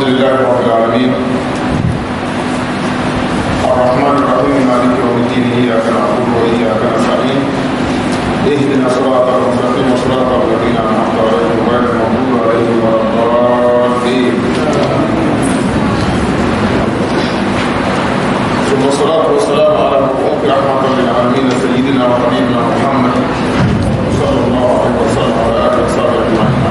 لله رب العالمين الرحمن الرحيم مالك يوم الدين إياك نعبد وإياك نستعين اهدنا الصراط المستقيم صراط الذين أنعمت عليهم غير المغضوب عليهم ولا الضالين ثم الصلاة والسلام على المبعوث رحمة للعالمين سيدنا وحبيبنا محمد صلى الله عليه وسلم وعلى آله وصحبه أجمعين.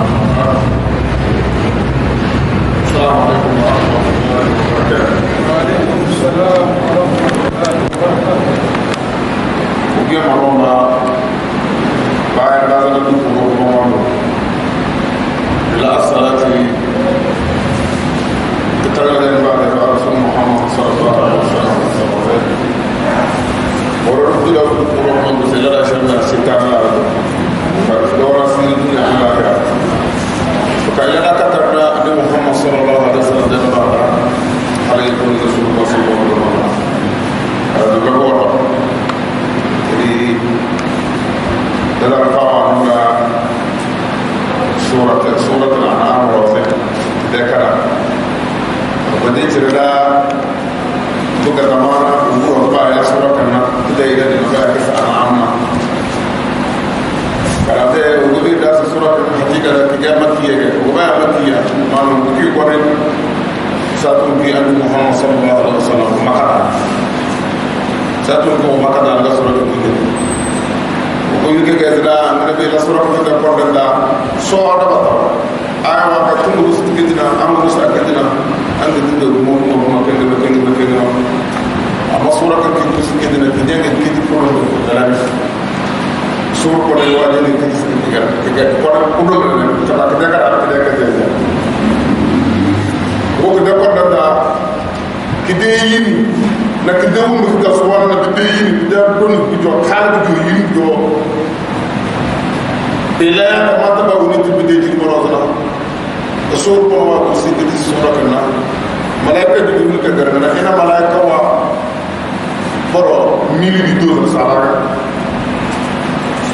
السلام عليكم ورحمة الله وبركاته. وعليكم السلام ورحمة الله وبركاته. وجمع الله بعد هذا الدكتور رمضان إلى الصلاة تتلقى بعد رسول محمد صلى الله عليه وسلم ورد له الدكتور رمضان بسيلة شمال ستانا فدورة سنين على الآخرة وكان لنا كتبنا أن محمد صلى الله عليه وسلم جمع عليه يكون رسول الله صلى الله عليه وسلم هذا الرقوة إذا رفعوا عنها سورة الأنعام ووثق ذكرى وديت لنا بقى زمانا وقوة بقى يا سورة كنا تدعي لنا مباحث أنعامنا فلذا وقولي داس سورة الحقيقة التي مكية وما مكية ما نمكي قرن ساتون في أن محمد صلى الله عليه وسلم مكة ساتون في مكة على سورة الحقيقة وقولي كذا النبي سورة الحقيقة قرن دا سورة بطل آية وقت كل رسل كذنا أمر رسل كذنا أن تدل المؤمن وما كذا أما سورة كذا رسل كذنا كذا كذا قرن سورة قرن الوالدين كذا قرن قرن كذا كذا وكذا قرن دا كذين نكذبهم كذا سوالنا كذين كذا قرن كذا خالد كذين إلا ما تبغون تبدي مرادنا سورة قرن وسيدة سورة كنا ملائكة جبريل كذا هنا ملائكة برا ميل بدون سالك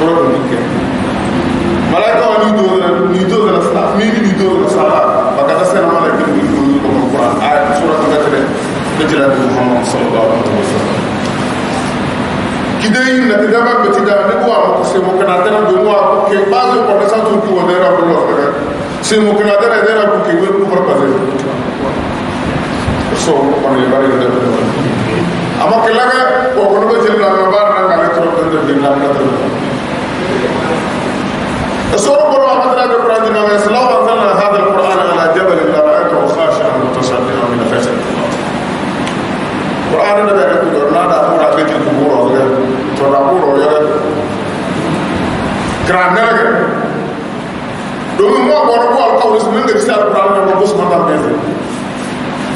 سورة النجم ملائكة ونيدو الأسلام مين نيدو الأسلام فكذا سنة ملائكة نيدو القرآن آية سورة النجم بجلال محمد صلى الله عليه وسلم كده إن نتدابع بتدابع نبوا مقسم كنادنا بنوا كي بعض القرآن تقول وديرا بالله كذا سيم كنادنا ديرا كي يقول كفر كذا سو من يبارك ده أما كلاك وكنا بجلال ما بارنا كله ترى ده بيننا كذا سورة القرآن مثلا القرآن جمع الإسلام أنزلنا هذا القرآن على جبل لرأيته خاشعا متصدعا من خشية الله. القرآن هذا يقول نادى أمور بيت القبور وغير ترابور وغير كرامنا دوم ما بورقوا القول اسمه رسالة القرآن ما بوس ما تبيه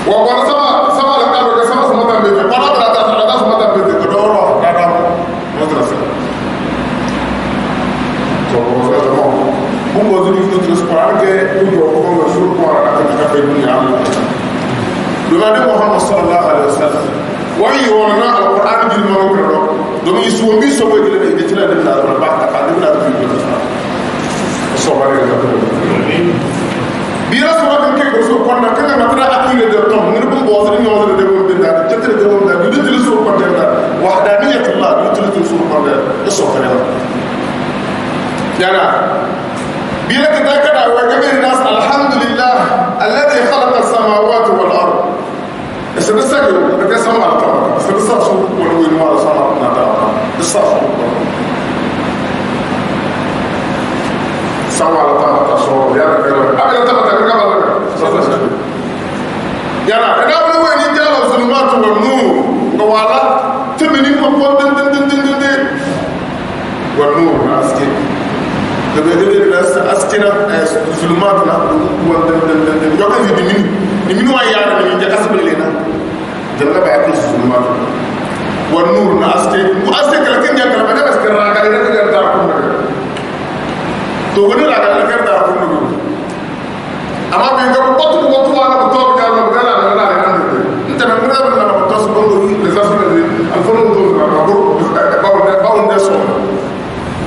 وقال سما لكانوا كسما سما تبيه قال ترى سما تبيه كدورة نادى مدرسة هم وزني في القرآن كيقولوا رسول القرآن كتاب الدنيا بما محمد صلى الله عليه وسلم ويوانا القرآن بالموقع دوم يسوع بيسوع يقول لنا إذا تلا دمنا دمنا بعد تقدمنا في الدنيا الصبر يقول بيرسوا كم كيف رسول القرآن كذا ما ترى أكيد درتهم نربط بوزني وزن دمون بندا تتر دمون دا يدل رسول القرآن وحدانية الله يدل رسول القرآن الصبر يعني بيلك ذكر وجميع الناس الحمد لله الذي خلق السماوات والأرض استنسجوا بك سمع الطاقة استنسجوا ولو ما سمع الطاقة استنسجوا سمع الطاقة صور يا رجال أبي الطاقة كم استنسجوا يعني أنا أقول وين يجعل الظلمات والنور قوالا تبني مقول دن والنور أسكت دبي الناس أسكنا ظلماتنا يوكل في دمينو أيام من جكاس بلينا جنة بعدين ظلمات والنور نأسكت لكن جنة بعدين بس كرر كارينا كذا داركم توغني لا كذا داركم أما بينكم بطل أنا بطل كذا بدنا لا أنت من غير ما بتصل بقول لزاز الفرن دول باون ده صور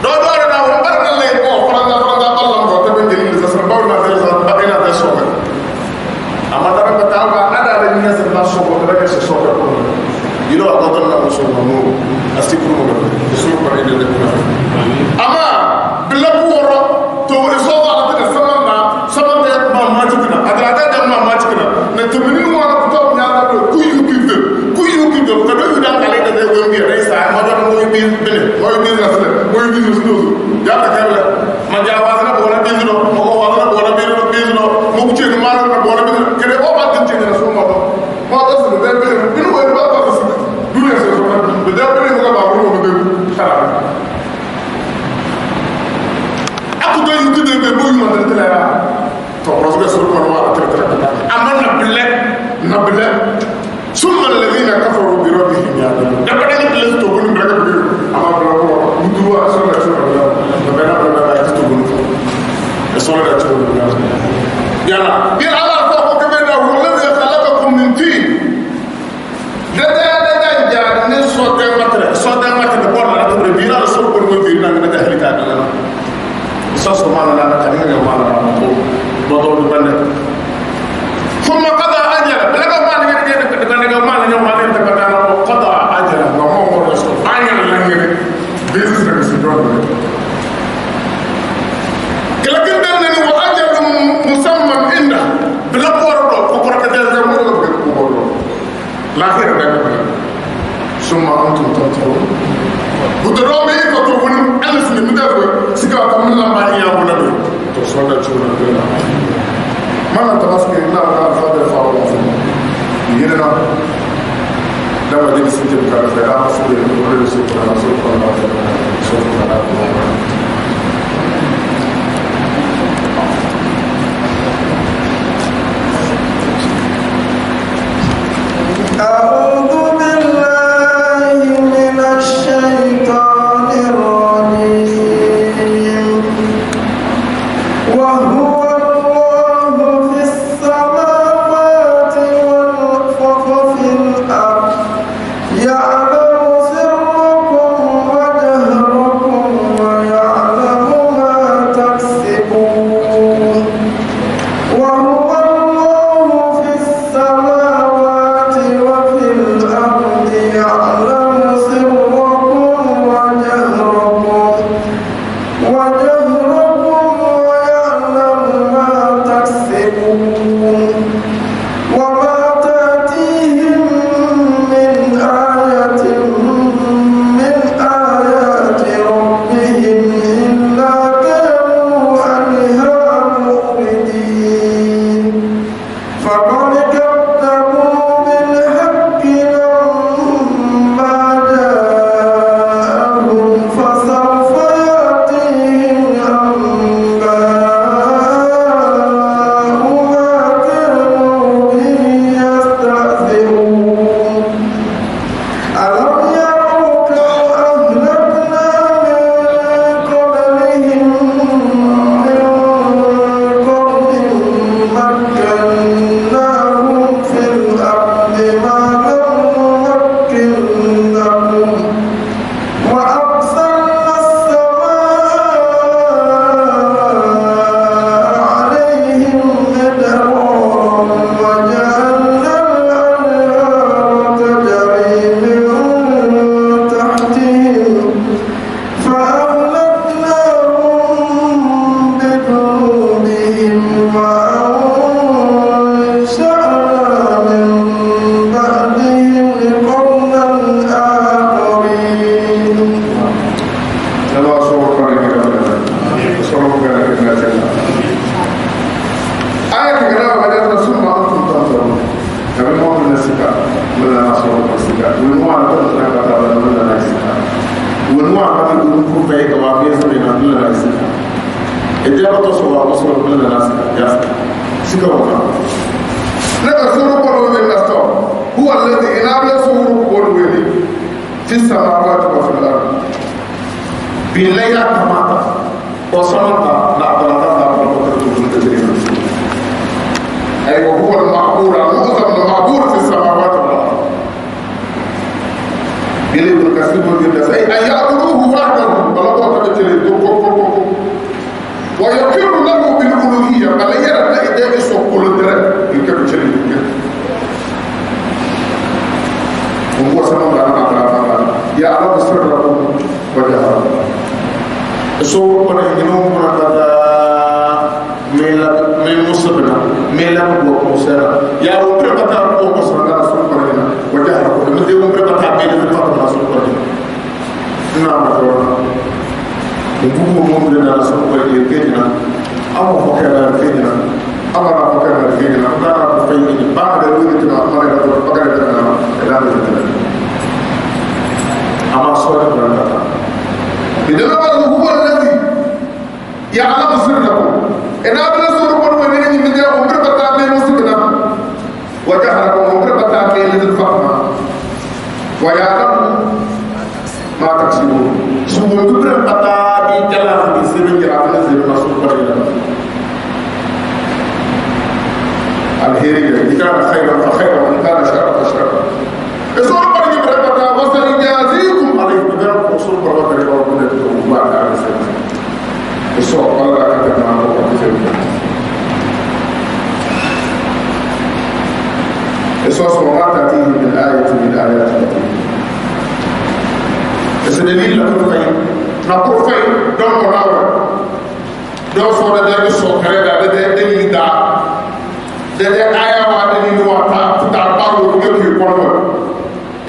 دور أنا وبرنا اللي هو فرنا الله بتبين جل لزاز باون ده صور بقينا ده صور أما ترى ما تطلع فرسول صلى الله عليه وسلم أما نبلة ثم الذين كفروا بربهم يعلمون ده بدل بلس تقول بركة بيرو أما بركة بدوا أصلا شو بنا تقول أصلا تقول يلا على فوق كمان هو الذي خلقكم من طين ده جاد نصوت متر بقول لا تقول بيرا رسول كل بيرنا من ده هلك هذا صوص ما لنا كلمة ما لنا بطول بنا ثم قضى أجل لقى ما نقدر ما قضى أجل وما هو رسول أجل لنا this is the situation لكن دلني وأجل مسمى إنه بلا قرر وقرر كذا زمان ولا بقول لا خير ده ثم أنتم تنظرون بدرامي فتقولون ألف من مدافع سكوا كم لا ما هي أبونا تصور تشوفنا بينا ما نتمسك إلا على فضل فاضل يجينا لما دي سنتي بكرة لا مسؤول ولا مسؤول ولا مسؤول ولا مسؤول أعوذ بالله من الشيطان الرجيم وهو الله في السماوات وفي الأرض يعلم سركم وجهركم ويعلم ما تكسبون وهو الله في السماوات وفي الأرض يعلم سركم وجهركم ويعلم ما تكسبون وما تأتيهم من آية من آيات ربهم إلا كانوا عنها مؤمنين فقد كذبوا بالحق لما جاءهم فسوف يأتيهم أنباء ما كانوا به يستهزئون ألم يروا كم أهلكنا من قبلهم من قرن مكناهم في الأرض ما لم نمكن لكم وأرسلنا السماء عليهم مدرارا وجعلنا الأنهار تجري من تحتهم فأهلكناهم بذنوبهم وأنشأنا من بعدهم قرنا آخرين الله صور كريم صور كريم آية كلام بدأت ثم أنتم تنظرون كما هو من السكاء من النصر والسكاء والنوع تنظر كتاب من السكاء والنوع كتاب يكون في توابير من السكاء إجابة صور وصور من السكاء يا سكاء وكذا لك سورة قلوب النصر هو الذي إنابل سورة قلوب في السماوات وفي الأرض بالليل كما وصمت لا تلقى أي وهو المعقول المعظم المعقول في السماوات والأرض يلي الكثير من الناس أي أن يعبدوه وحده ولا تبتلي ويقر له بالألوهية بل يرى لا إداء سوق الدرك يكبتلي وهو سمع لنا يعلم سركم وجهركم سوق الجنوب من مصبنا ميلا وقوسنا يا وبر بتا وقوسنا لا سوقنا وجهركم من دي وبر بتا ميلا فقط لا سوقنا نعم دورنا نقوم بمنا لا سوقنا يجينا أو فكرنا فينا أمر فكرنا فينا لا فينا بعد ولدنا أمر فكرنا لا نزلنا أما صورنا إذا هو الذي يعلم سركم انا بلا سور كون وني من دي عمر بتا بي مسلمنا وجهركم عمر بتا بي للفقما ويعلم ما تكسبون سو عمر بتا بي جلا في سيرن جرافنا زي ما سور بريلا الهيري إن كان خيرا فخيرا وإن كان شرا فشرا السور بريلا بتا وسيجازيكم عليه بذنب رسول بربك ربنا تكون بعد على السلام السور الله كتب معه إسوس وما تأتيه من آية من آيات الله الدليل لكم فين نقول فين دون مناورة دون صورة ده بسوء كريدا ده دليل دا ده آية وعدني نواتا تتعبار ويجي يقولون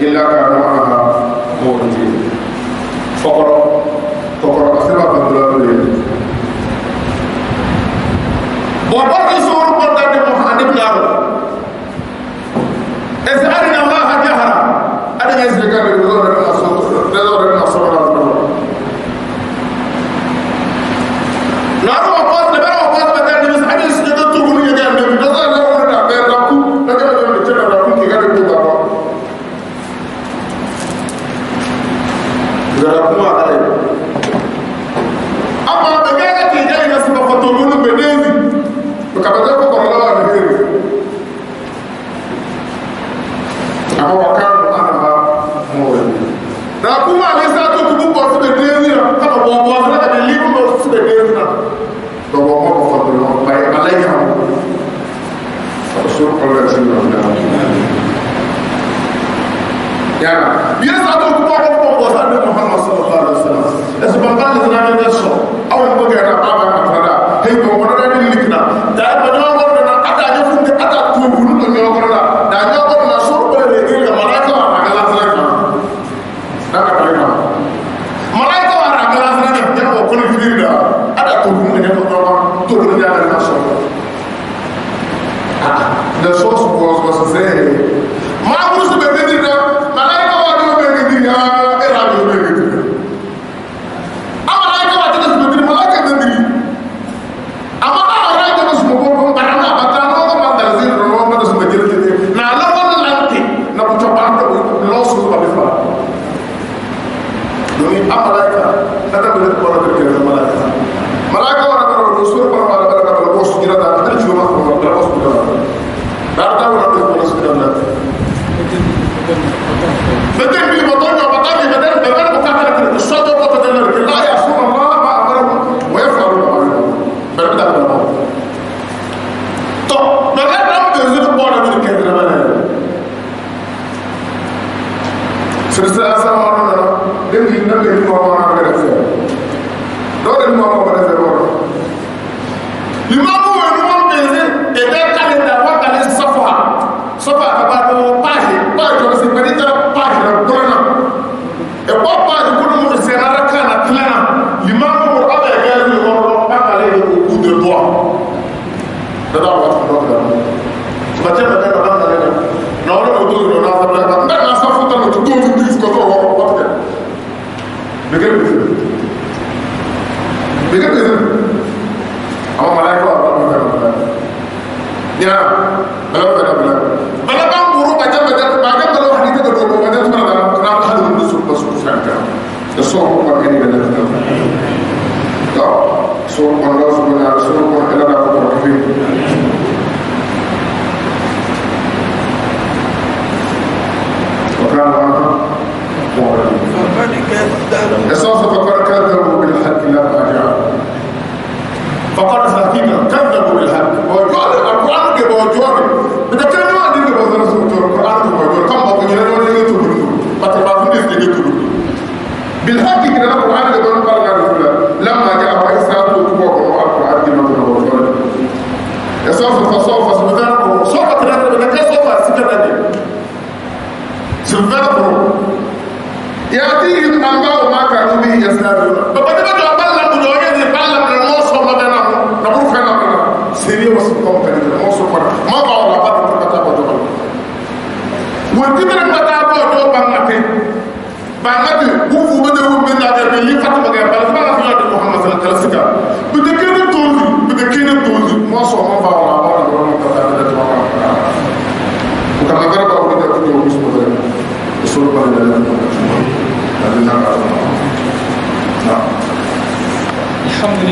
إلا كان معها موجودين فقرأ أسرع فضلات الليل وبرد سور قدر محمد بن عمرو إذ أرنا الله جهرا أنا يزلك بالنظر من الصبر نارو أقوات نبرا أقوات بدأني بس حديث جدا تقول يا جماعة نظر لا ولا بير راكو لكن أنا بتجرب راكو كي قال يقول بابا راكو ما عليه أما بجاء كي جاي ناس بفتولون بديني بكبتة بقرلا نهيري أما وكان أنا مولد راكو ما ليس أتوقع بقصة بديني كذا بابا أنا كذي ليه بقصة بديني بابا ما بفضل ما باي عليها رسول الله صلى الله عليه وسلم يعني بيسعى تقول بقصة محمد صلى الله عليه وسلم اسمع قال لنا من الشر أو يبغى أنا بابا مثلا هي بقولنا اللي كنا دائما نقولنا أتا جفون أتا تقولون نقولنا دائما نقولنا شر ولا نقول ملاك وعقلات لنا نقولنا ملاك وعقلات لنا جنب كل فينا أتا تقولون تقولون يا الناس ده صوص بوز بس زي ما أقول سبتدينا ملاك وعقلات بيجي إيراني بيجي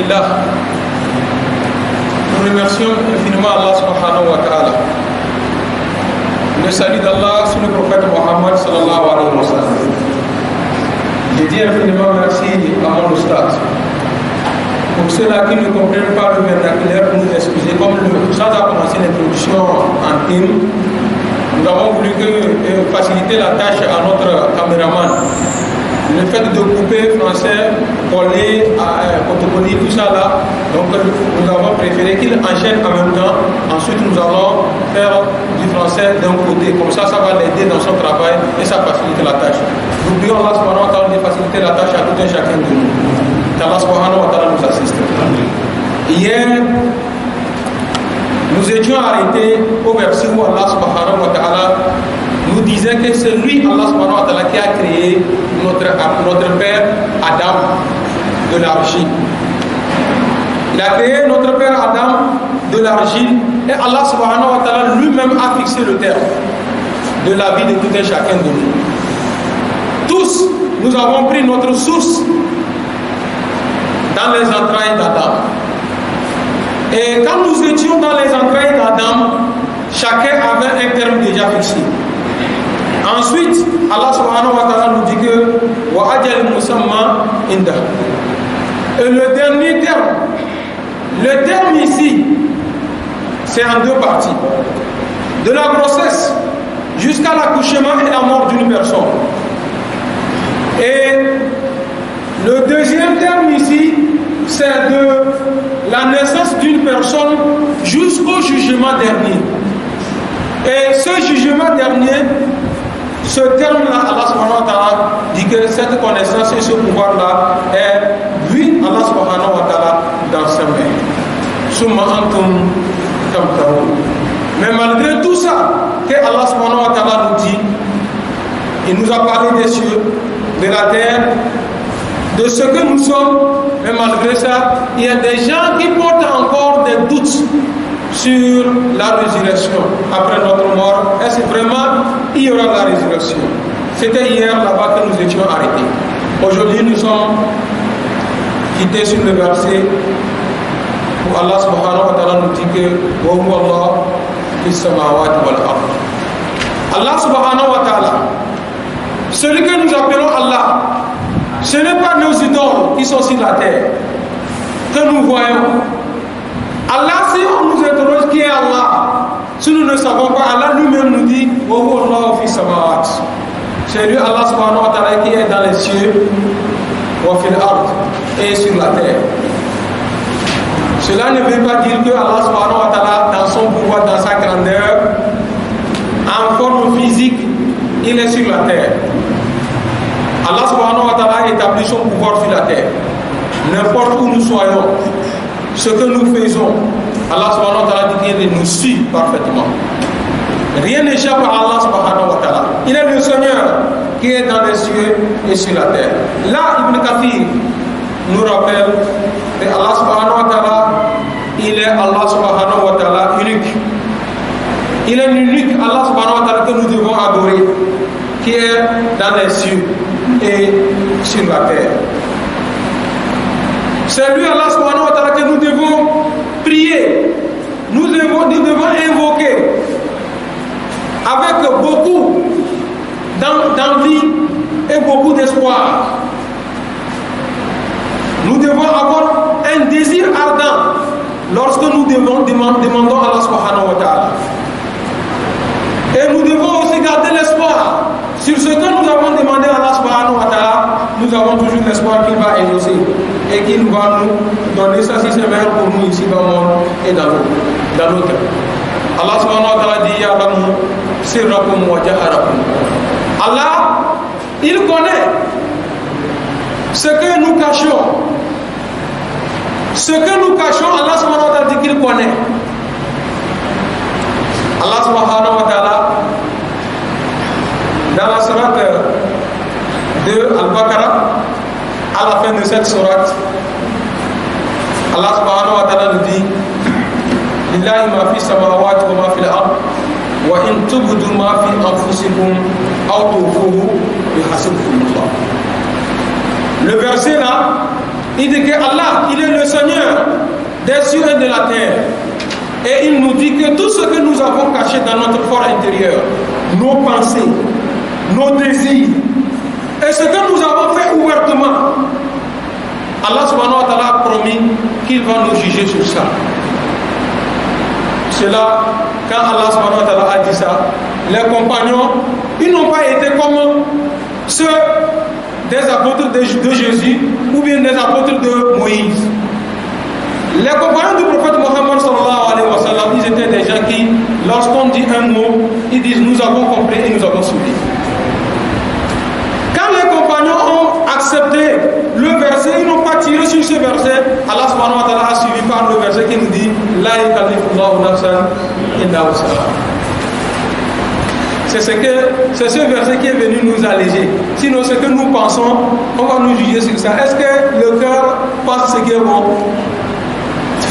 Alhamdulillah. Nous remercions infiniment Allah subhanahu wa ta'ala. Le salut d'Allah sur le prophète Mohammed sallallahu alayhi wa sallam. Je dis infiniment merci à mon ustad. Pour ceux-là qui ne comprennent pas le vernaculaire, pour nous excuser. Comme le ustad a commencé l'introduction en thème, nous avons voulu faciliter la tâche à notre caméraman. Le fait de couper français, coller, photocoller, tout ça là, donc nous avons préféré qu'il enchaîne en même temps. Ensuite, nous allons faire du français d'un côté. Comme ça, ça va l'aider dans son travail et ça facilite la tâche. Nous prions Allah subhanahu wa ta'ala de faciliter la tâche à tout un chacun de nous. Allah subhanahu wa ta'ala nous assiste. Hier, nous étions arrêtés au verset où Allah subhanahu wa ta'ala nous disait que c'est lui, Allah subhanahu wa ta'ala, qui a créé notre père Adam de l'argile. Il a créé notre père Adam de l'argile et Allah subhanahu wa ta'ala lui-même a fixé le terme de la vie de tout un chacun de nous. Tous, nous avons pris notre source dans les entrailles d'Adam. Et quand nous étions dans les entrailles d'Adam, chacun avait un terme déjà fixé. Ensuite, Allah subhanahu wa ta'ala nous dit que wa ajal musamma inda. Et le dernier terme ici, c'est en deux parties. De la grossesse jusqu'à l'accouchement et la mort d'une personne. Et le deuxième terme ici, c'est de la naissance d'une personne jusqu'au jugement dernier. Et ce jugement dernier, ce terme-là, Allah subhanahu wa ta'ala dit que cette connaissance et ce pouvoir-là est, lui, Allah subhanahu wa ta'ala, dans sa main. Summa antum tamtarun. Mais malgré tout ça, que Allah subhanahu wa ta'ala nous dit, il nous a parlé des cieux, de la terre, de ce que nous sommes, mais malgré ça, il y a des gens qui portent encore des doutes sur la résurrection après notre mort. Est-ce que vraiment il y aura la résurrection? C'était hier là-bas que nous étions arrêtés. Aujourd'hui, nous sommes quittés sur le verset où Allah subhanahu wa ta'ala nous dit que wa huwa Allah fis samawati wal ard. Allah subhanahu wa ta'ala, celui que nous appelons Allah, ce n'est pas nos idoles qui sont sur la terre que nous voyons. Allah, si on nous interroge qui est Allah, si nous ne savons pas, Allah lui-même nous dit wa huwa Allah fis samawati. C'est lui, Allah subhanahu wa ta'ala, qui est dans les cieux, wa fil ard, et sur la terre. Cela ne veut pas dire que Allah subhanahu wa ta'ala, dans son pouvoir, dans sa grandeur, en forme physique, il est sur la terre. Allah subhanahu wa ta'ala établit son pouvoir sur la terre. N'importe où nous soyons, ce que nous faisons, Allah subhanahu wa ta'ala dit qu'il nous suit parfaitement. Rien n'échappe à Allah subhanahu wa ta'ala. Il est le Seigneur qui est dans les cieux et sur la terre. Là, Ibn Kathir nous rappelle que Allah subhanahu wa ta'ala, il est Allah subhanahu wa ta'ala unique. Il est l'unique Allah subhanahu wa ta'ala que nous devons adorer, qui est dans les cieux et sur la terre. C'est lui, Allah subhanahu wa ta'ala, que nous devons prier, nous devons invoquer avec beaucoup d'envie et beaucoup d'espoir. Nous devons avoir un désir ardent lorsque nous demandons à Allah subhanahu wa ta'ala. Et nous devons aussi garder l'espoir sur ce que nous avons demandé à Allah subhanahu wa ta'ala. Nous avons toujours l'espoir qu'il va exaucer et qu'il va nous donner ça si c'est meilleur pour nous ici dans le monde et dans l'autre. Allah subhanahu wa ta'ala dit Ya'lamu sirrakum wa jaharakum. Allah, il connaît ce que nous cachons. Ce que nous cachons, Allah subhanahu wa ta'ala dit qu'il connaît. Allah subhanahu wa ta'ala, dans la sourate de Al-Baqarah, à la fin de cette sourate, Allah subhanahu wa ta'ala nous dit Lillahi ma fi samawati wa ma fi al-ard wa in tubdu ma fi anfusikum aw tukhfuhu yuhasibkum Allah. Le verset là, Il dit que Allah, il est le Seigneur des cieux et de la terre. Et il nous dit que tout ce que nous avons caché dans notre fort intérieur, nos pensées, nos désirs, et ce que nous avons fait ouvertement, Allah subhanahu wa ta'ala a promis qu'il va nous juger sur ça. C'est là, quand Allah subhanahu wa ta'ala a dit ça, les compagnons, ils n'ont pas été comme ceux des apôtres de Jésus ou bien des apôtres de Moïse. Les compagnons du prophète Mohammed sallallahu alayhi wa sallam, ils étaient des gens qui, lorsqu'on dit un mot, ils disent nous avons compris et nous avons suivi. Quand les compagnons ont accepté le verset, ils n'ont pas tiré sur ce verset. Allah subhanahu wa ta'ala a suivi par le verset qui nous dit La yukallifullahu nafsan illa wus'aha. C'est ce verset qui est venu nous alléger. Sinon, ce que nous pensons, on va nous juger sur ça. Est-ce que le cœur pense ce qui est bon?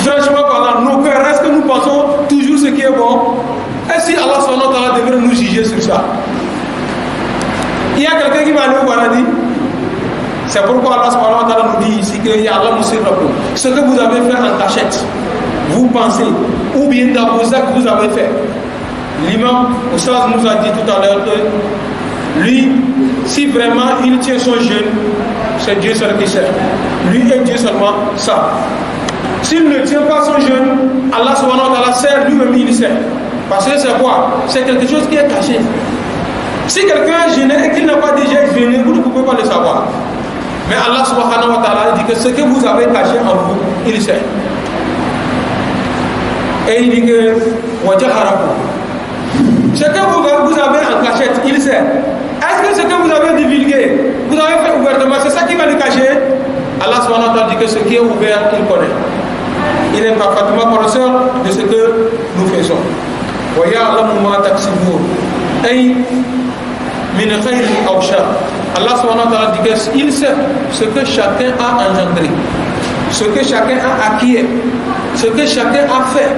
Franchement parlant, nos cœurs, est-ce que nous pensons toujours ce qui est bon? Et si Allah subhanahu wa ta'ala devrait nous juger sur ça? Il y a quelqu'un qui va aller au paradis. C'est pourquoi Allah subhanahu wa ta'ala nous dit ici que ya Allah musirrakum. Ce que vous avez fait en cachette, vous pensez, ou bien dans vos actes vous avez fait. L'imam Oussaz nous a dit tout à l'heure que lui, si vraiment il tient son jeûne, c'est Dieu seul qui sait. Lui et Dieu seulement ça. S'il ne tient pas son jeûne, Allah subhanahu wa ta'ala sait, lui-même il sait. Parce que c'est quoi? C'est quelque chose qui est caché. Si quelqu'un est gêné et qu'il n'a pas déjà gêné, vous ne pouvez pas le savoir. Mais Allah subhanahu wa ta'ala dit que ce que vous avez caché en vous, il sait. Et il dit que ce que vous avez en cachette, il sait. Est-ce que ce que vous avez divulgué, vous avez fait ouvertement, c'est ça qui va le cacher? Allah subhanahu wa ta'ala dit que ce qui est ouvert, il connaît. Il est parfaitement connaisseur de ce que nous faisons. Allah subhanahu wa ta'ala dit qu'il sait ce que chacun a engendré, ce que chacun a acquis, ce que chacun a fait,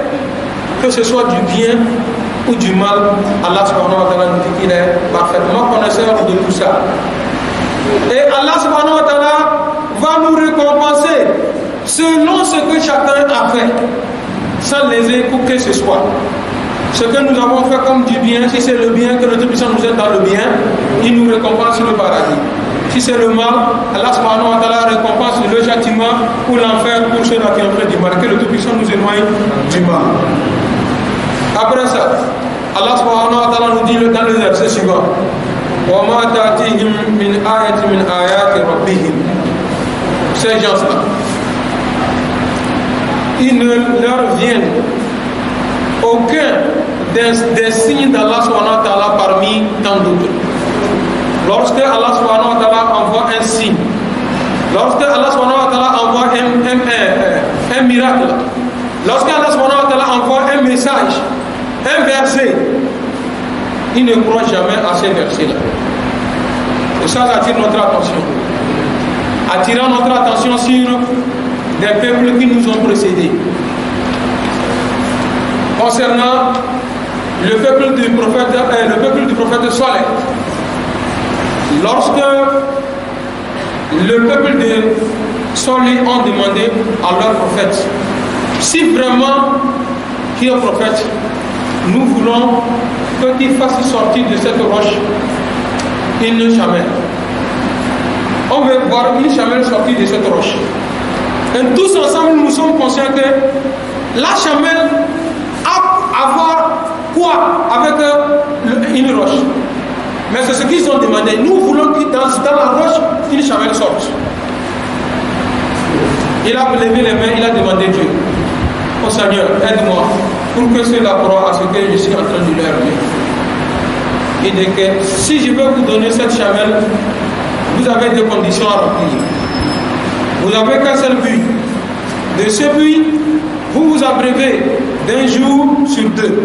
que ce soit du bien ou du mal. Allah subhanahu wa ta'ala nous dit qu'il est parfaitement connaisseur de tout ça. Et Allah subhanahu wa ta'ala va nous récompenser selon ce que chacun a fait, sans léser pour que ce soit. Ce que nous avons fait comme du bien, si c'est le bien, que notre puissant nous aide dans le bien, il nous récompense le paradis. Si c'est le mal, Allah subhanahu wa ta'ala récompense le châtiment ou l'enfer pour ceux-là qui ont fait du mal, que le Tout-Puissant nous éloigne du mal. Après ça, Allah subhanahu wa ta'ala nous dit dans le verset suivant وَمَا تَأْتِيهِمْ مِنْ آيَةٍ مِنْ آيَاتِ رَبِّهِمْ. Ces gens-là, il ne leur vient aucun des signes d'Allah subhanahu wa ta'ala parmi tant d'autres. Lorsque Allah subhanahu wa ta'ala envoie un signe, lorsque Allah subhanahu wa ta'ala envoie un miracle, lorsque Allah subhanahu wa ta'ala envoie un message, un verset, il ne croit jamais à ces versets-là. Et ça attire notre attention. Attirant notre attention sur des peuples qui nous ont précédés. Concernant le peuple du prophète Saleh, lorsque le peuple de Saleh ont demandé à leur prophète, si vraiment qui est prophète, nous voulons qu'il fasse sortir de cette roche une chamelle. On veut voir une chamelle sortir de cette roche. Et tous ensemble, nous sommes conscients que la chamelle a à voir quoi avec une roche. Mais c'est ce qu'ils ont demandé. Nous voulons que dans la roche, une chamelle sorte. Il a levé les mains, il a demandé Dieu. Oh Seigneur, aide-moi pour que cela croit à ce que je suis en train de leur dire. Il dit que si je veux vous donner cette chamelle, vous avez des conditions à remplir. Vous n'avez qu'un seul but. De ce but, vous vous abreuvez d'un jour sur deux.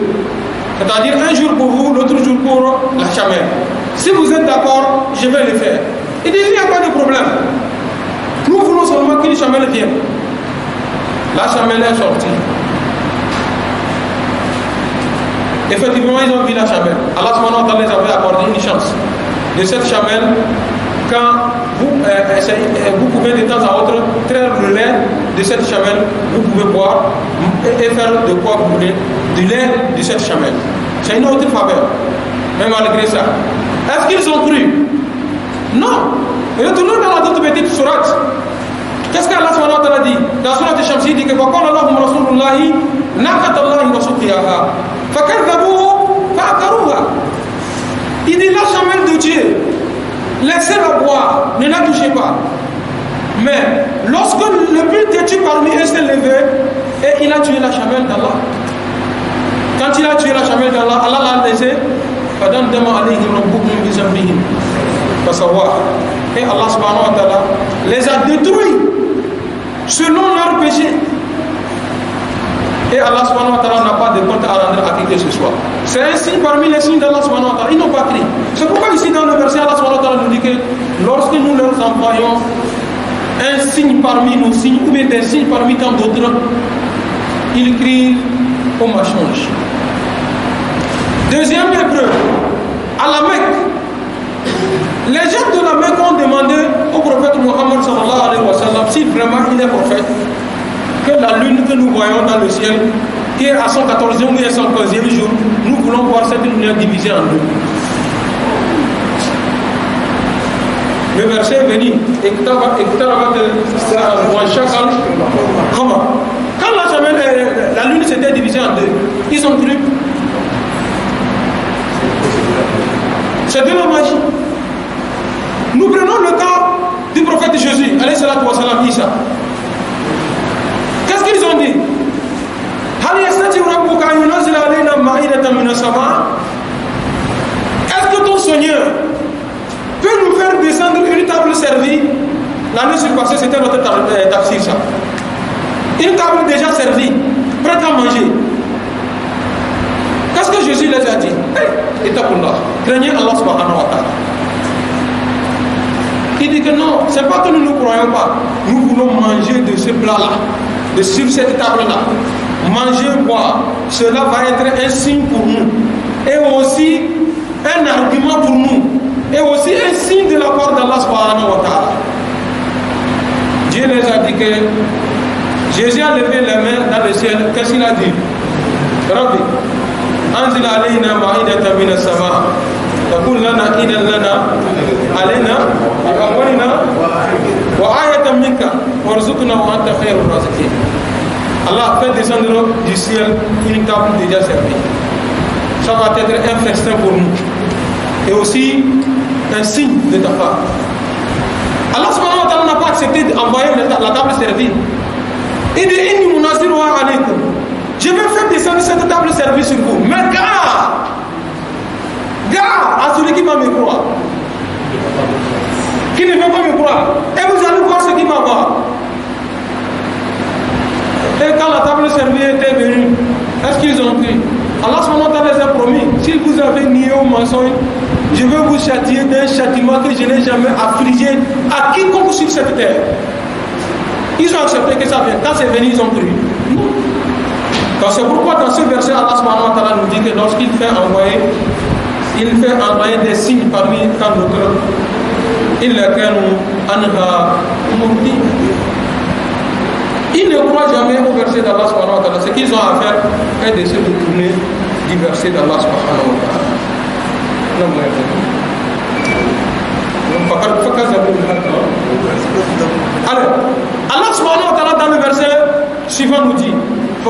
C'est-à-dire un jour pour vous, l'autre jour pour la chamelle. Si vous êtes d'accord, je vais le faire. Il dit, il n'y a pas de problème. Nous voulons seulement qu'une chamelle vienne. La chamelle est sortie. Effectivement, ils ont vu la chamelle. Allah subhanahu wa ta'ala les avait accordé une chance. De cette chamelle, quand vous pouvez de temps à autre traire le lait de cette chamelle, vous pouvez boire et faire de quoi vous voulez du lait de cette chamelle. C'est une autre faveur. Mais malgré ça, est-ce qu'ils ont cru? Non. Retournons dans la toute petite sourate. Qu'est-ce qu'Allah subhanahu wa ta'ala dit? Dans la sourate Shamsi, il dit que وَقَالَ لَهُمْ رَسُولُ اللَّهِ نَاقَةَ اللَّهِ وَسُقْيَاهَا فَكَذَّبُوهُ فَعَقَرُوهَا. Il dit la chamelle de Dieu, laissez-la boire, ne la touchez pas. Mais lorsque le plus têtu parmi eux s'est levé et il a tué la chamelle d'Allah, quand il a tué la chamelle d'Allah, Allah l'a laissé. Et Allah subhanahu wa ta'ala les a détruits selon leur péché. Et Allah subhanahu wa ta'ala n'a pas de compte à rendre à qui que ce soit. C'est un signe parmi les signes d'Allah subhanahu wa ta'ala. Ils n'ont pas crié. C'est pourquoi ici dans le verset, Allah subhanahu wa ta'ala nous dit que lorsque nous leur envoyons un signe parmi nos signes, ou bien des signes parmi tant d'autres, ils crient au mensonge. Deuxième épreuve, à la Mecque, les gens de la Mecque ont demandé au prophète Mohammed sallallahu alayhi wa sallam si vraiment il est prophète, que la lune que nous voyons dans le ciel, qui est à 114e ou 115e jour, nous voulons voir cette lumière divisée en deux. Le verset est venu, comment? Quand la lune s'était divisée en deux, ils ont cru. C'est de la magie. Nous prenons le cas du prophète Jésus, alayhi salatu wa salam, Isa. Qu'est-ce qu'ils ont dit? Est-ce que ton Seigneur peut nous faire descendre une table servie? L'année surpassée, c'était notre tafsir, ça. Une table déjà servie, prête à manger. Qu'est-ce que Jésus les a dit? Craignez Allah subhanahu wa ta'ala. Il dit que non, c'est pas que nous ne croyons pas. Nous voulons manger de ce plat-là, de sur cette table-là. Manger, boire, cela va être un signe pour nous. Et aussi un argument pour nous. Et aussi un signe de la part d'Allah subhanahu wa ta'ala. Dieu les a dit que Jésus a levé les mains dans le ciel. Qu'est-ce qu'il a dit? Rabbi, anzil alayna ma'idatan min as-sama' تقول لنا إذا لنا علينا بأموالنا وآية منك وارزقنا وأنت خير الرازقين. Allah fait descendre du ciel une table déjà servie. Ça va être un festin pour nous et aussi un signe de ta part. Allah subhanahu wa ta'ala n'a pas accepté d'envoyer la table servie. Il dit inni munaziruha alaykum. Je vais faire descendre cette table servie sur vous. Mais gare à celui qui va me croire, qui ne veut pas me croire, et vous allez voir ce qu'il va voir. Et quand la table servie était venue, est-ce qu'ils ont dit? Allah subhanahu wa ta'ala les a promis, si vous avez nié au mensonge, je vais vous châtier d'un châtiment que je n'ai jamais affligé à quiconque sur cette terre. Ils ont accepté que ça vienne. Quand c'est venu, ils ont cru. Non. C'est pourquoi dans ce verset, Allah subhanahu wa ta'ala nous dit que lorsqu'il fait envoyer des signes parmi tant d'autres. Ils ne croient jamais au verset d'Allah subhanahu wa ta'ala. Ce qu'ils ont à faire est de se détourner du verset d'Allah subhanahu wa ta'ala. Alors, Allah subhanahu wa ta'ala dans le verset suivant nous dit ils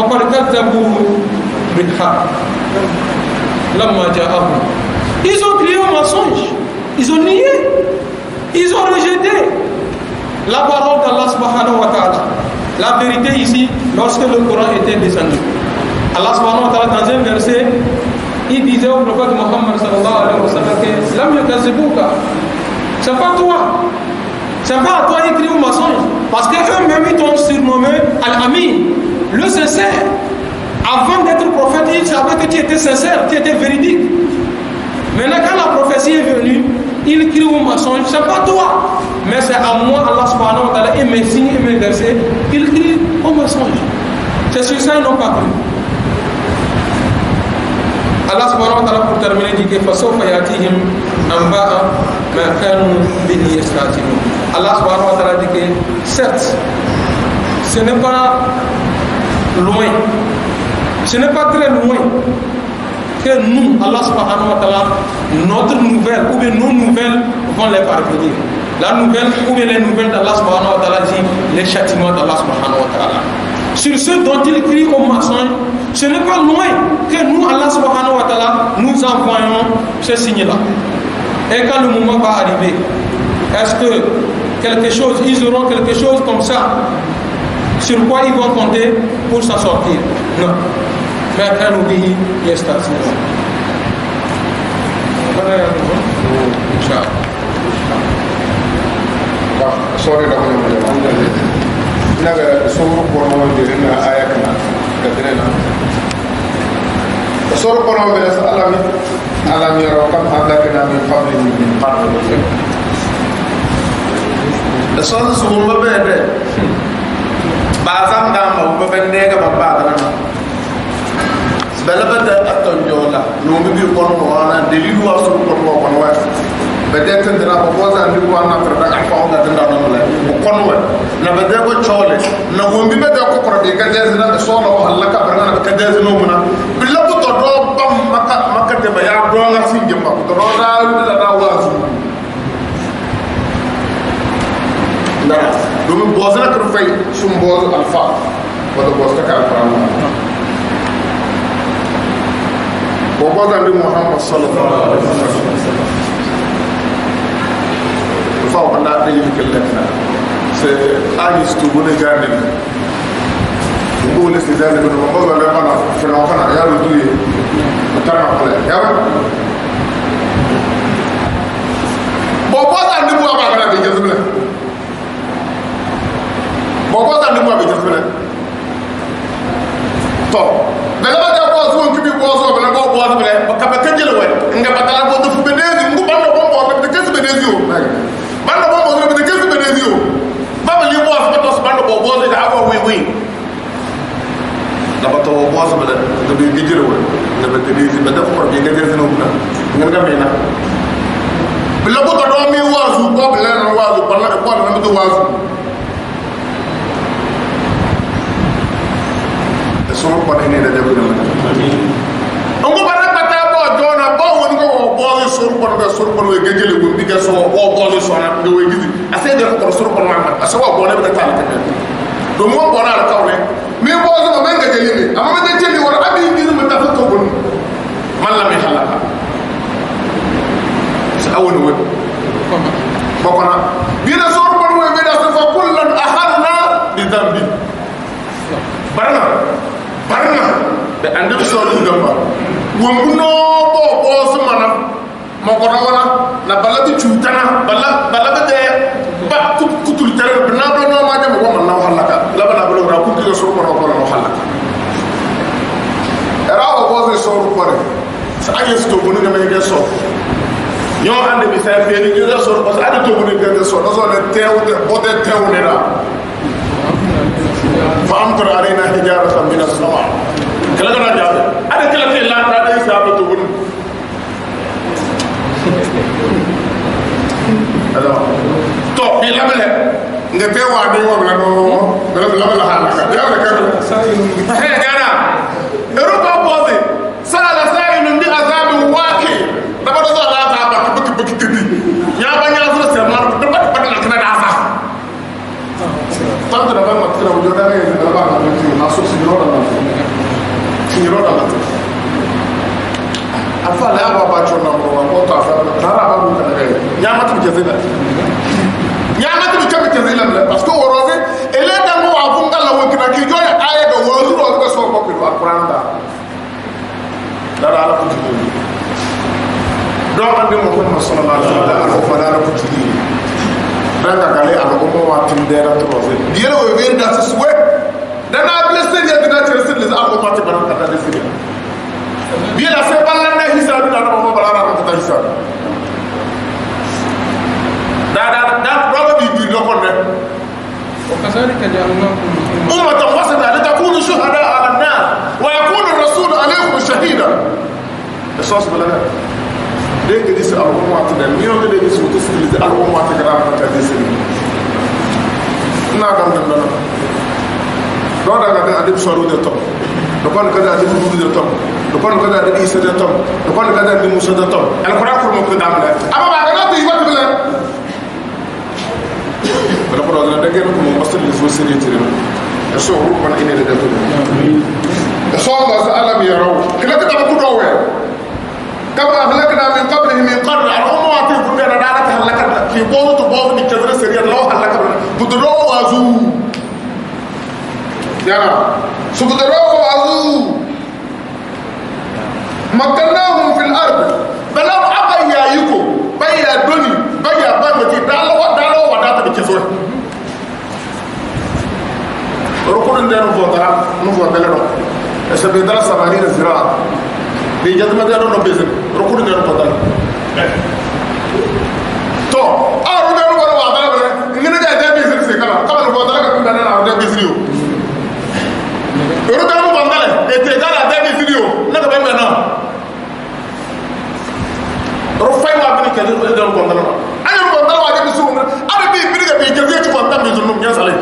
ont crié au mensonge, ils ont nié, ils ont rejeté la parole d'Allah subhanahu wa ta'ala. La vérité ici, lorsque le Coran était descendu, Allah subhanahu wa ta'ala dans un verset, il disait au prophète Mohammed sallallahu alayhi wa sallam que lam yukazzibuka, c'est pas toi, c'est pas à toi d'écrire au mensonge, parce qu'eux-mêmes ils t'ont surnommé Al-Amin, le sincère. Avant d'être prophète, ils savaient que tu étais sincère, tu étais véridique. Maintenant, quand la prophétie est venue, il crie au mensonge, c'est pas toi, mais c'est à moi, Allah subhanahu wa ta'ala, et mes signes et mes versets, il crie au mensonge. C'est sur ça qu'ils n'ont pas cru. Allah subhanahu wa ta'ala, pour terminer, dit que فَسَوْفَ يَأْتِيهِمْ أَنْبَاءَ مَا كَانُوا بِهِ يَسْتَهْزِئُونَ. Allah subhanahu wa ta'ala dit que certes, ce n'est pas loin, ce n'est pas très loin que nous, Allah subhanahu wa ta'ala, notre nouvelle ou bien nos nouvelles vont les parvenir. La nouvelle ou bien les nouvelles d'Allah subhanahu wa ta'ala dit les châtiments d'Allah subhanahu wa ta'ala. Sur ceux dont il crie au mensonge, ce n'est pas loin que nous, Allah subhanahu wa ta'ala, nous envoyons ce signe-là. Et quand le moment va arriver, est-ce que quelque chose, ils auront quelque chose comme ça, sur quoi ils vont compter pour s'en sortir? Non. Mais quand nous dit, il est stationné. Sorry, naga soro kono de na aya kana ka tenena soro kono be sa alami ro kam hada kana min qabli min qabl da so so mo be de ba zam da mo be ne ga ba da na bala bada aton jola no bi kono wana delilu wa soro kono kono wa بدأت تندرا بقوزا اللي هو أنا فردا كفاهم ده تندرا نملا بقنوة نبدأ بتشاله نقوم ببدأ كقرب يكجازنا الصلاة وهلا كبرنا بكجاز نومنا بالله بتدرب ما كتب يا دوانا في جنبه بتدرب لا دواز لا دوم بوزنا كرفي شو بوز الفا وده بوز كألفا بوزنا لمحمد صلى الله عليه وسلم فوق لا يمكننا سأجلس تقول جانب يقول استدانة من المقوضة لما في الوقنا يا رجوي مترمى قلت يا رب بوضع النبوة ما كان بيجذبنا بوضع النبوة بيجذبنا طب بلا ما تبوظون كبي بوظوا بلا ما بوظوا بلا كما كجلوا إنك بطلع بوظوا في بنيزي مو بنا بوظوا بنكز بنيزيو bando bo mo be kesu be nezio baba li boss ba tos bando bo boss da aba wi da ba to boss ba da be gijiro da be tedizi ba da ko be gajir sino na ngam mena bilo ko to do mi wazu ko be len wazu balla ko na do wazu da so ko ne da jabu na ongo bara pata bo jona bo woni ko bo sur ko we gejele ko diga so bo so na do we gizi ase de ko sur ko ma ase wa bo ne be ta ta do mo bo na ka we mi bo so ma nga jeli ni amma de jeli wala abi gizi ma ta to ko man la mi halaka sa awon we ko ko na bi na sur ko we be da fa kullan akhadna bi dhanbi barna be ande so du gamba wongu no bo so mana mako wana na balabi chutana balabi de ba kutul tere na do no ma dem ko man na halaka la bana bolo ra kutul so ko no halaka era o bo so ko re sa ayi sto bonu de me so yo ande bi sa fe ni yo so ko sa ade to bonu de so no so le tew de bode tew ne ra fa amtar alaina hijaratan min as-sama kala kana jabe ade kala ke la ta de sa to bonu alors to bi labale nga be wa de wa no labale halaka ya la ka he gana europa boze sala sa'ilun bi azabin waqi da ba do da azaba biki tibi ya ba nya so se ma da ba na kana da asa tanto da ba ma tira wo da ne da ba na ti na so si ro da na afa la ba ba chona mo wa ko ta fa tara ba bu kana ga nyama tu jazila parce que o rose ele da mo wa bunga la wo kina ki joya aya ga wo zu ro ko so ko bi alquran da ala ko tu do ande muhammad sallallahu alaihi wasallam ko fara ko tu dan ka gale ala ko mo wa tin dera to rose dielo we ver da suwe dan a blessé ya dina tere sin les alko ma te ban ka da sire bien la se parla na hisabu na mo balara ko ta hisabu da roba bi do ko ne وكذلك جعلناكم أمة وسطا لتكونوا شهداء على الناس ويكون الرسول عليكم شهيدا الصوص بلا dès que dis alors moi tu n'as ni on de dis ou tu alors moi tu grave ta dis na dam dam dam do daga da adib soru de top do kon kada adib budu de top do kon kada adib isa de top do kon kada adib musa de top al qur'an ko mo ko dam da ama ba ga do yiwat bela bala ko do da ngeen ko mo basal li so seri tire so ru kon ine de to da so Allah ta'ala bi yaraw kila ka ko do we kama ahlakna min qablihi min qarn al ummat ko da da ta halaka ki bodo to bodo ni kadra seri Allah halaka budro wazu yana سبدروا وعزوا مكناهم في الأرض بلام أبا يايكو بيا دوني بيا بامتي دالو وداتا بكسوه ركون دينو فوضا نفوض دلنو سبدال سمانين الزراعة بيجاد مدينو نبيزن ركون دينو فوضا تو أرو دينو وروا عدلا بلا إننا جاي دي بيزن سيكالا كما نفوضا لك كنت أنا عدلا بيزنيو Oro dama bangale ete dala demi video na ga bembe na ro fay wa bi ke do bangale na ayo bangale wa de su na ada bi bi ga bi ke je ko tam bi zunu ya sale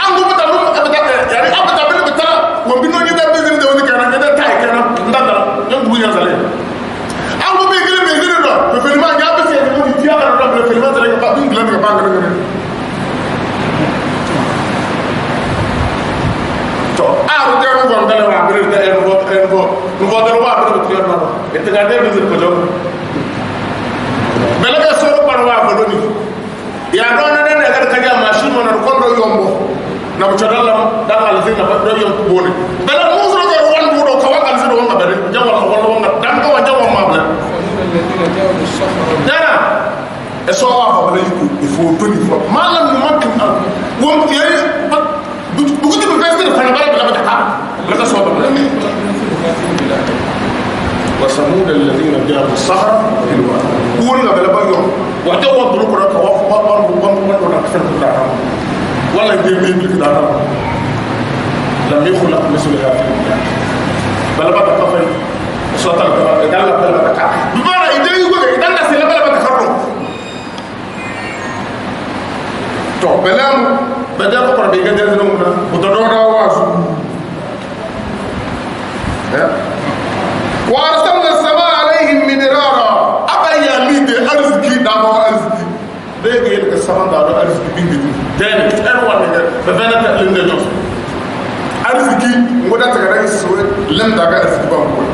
an go bata lu ka bata yani abata bi bata wo bi no ni da bi zinu de woni kana ga da tay kana ndanda yo bu ya sale an go bi gele bi zinu do ko filma ga bi se ko ni tiya ka do filma sale ga ba bi nglan ga ba ga to aru de ko ngale wa bi de no vo de wa bi de tiya na e te ga de bi ko do bela ga so par wa ko do ni ya do na ne ga ka ga machine mo na ko do yombo na mo chodalla da al zina ba do yombo bone bela mo so ga wan bu do ka wa kan so do nga bari jawal ko wala nga dan ko wa jawal ma bla dara e so wa ba bela yiku il faut toni fo malam mo makki wo yeri بقول لك الناس دي فانا بلد لا بتحقق لا تصوب وثمود الذين جابوا الصخر بالواد قولنا بلا بيوم وتو ضرب لك ولا كفر ولا يدير كده لم يخلق مثلها في الدنيا بلا بتكفر صوت قال بلا بتكفر بمعنى يدي يقول ده الناس اللي بلا بتكفر تو بلا بدأ بقرب يجدد نومنا وتدورنا واسو وارسلنا السماء عليهم مدرارا أبا يميد أرزقي دابا أرزقي بيجي لك السماء دابا أرزقي بيجي تاني أروى من بفانا تقلم نجوم أرزقي مدة تغير سوى لم دابا أرزقي بامبول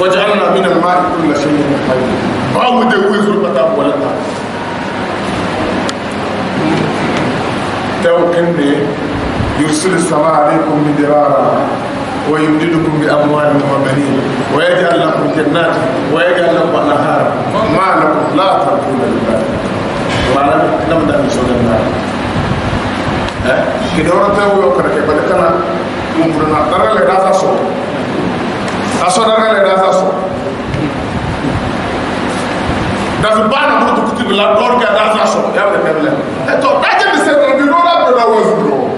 وجعلنا من الماء كل شيء حي باو دوي زربتا ولا توكن يرسل السماء عليكم مدرارا ويمددكم بأموال وبنين ويجعل لكم جنات ويجعل لكم أنهارا ما لكم لا ترجون لله وعلى نبدأ من سورة النار كده ورا تاو يوكر كده بدكنا ممكن نقدر له داسا سو أصلا له داسا سو داسا بانا برضو كتير لا دور كده داسا سو يا بدك كده تو تاجي بسيطة بيرولا بدا وزبرو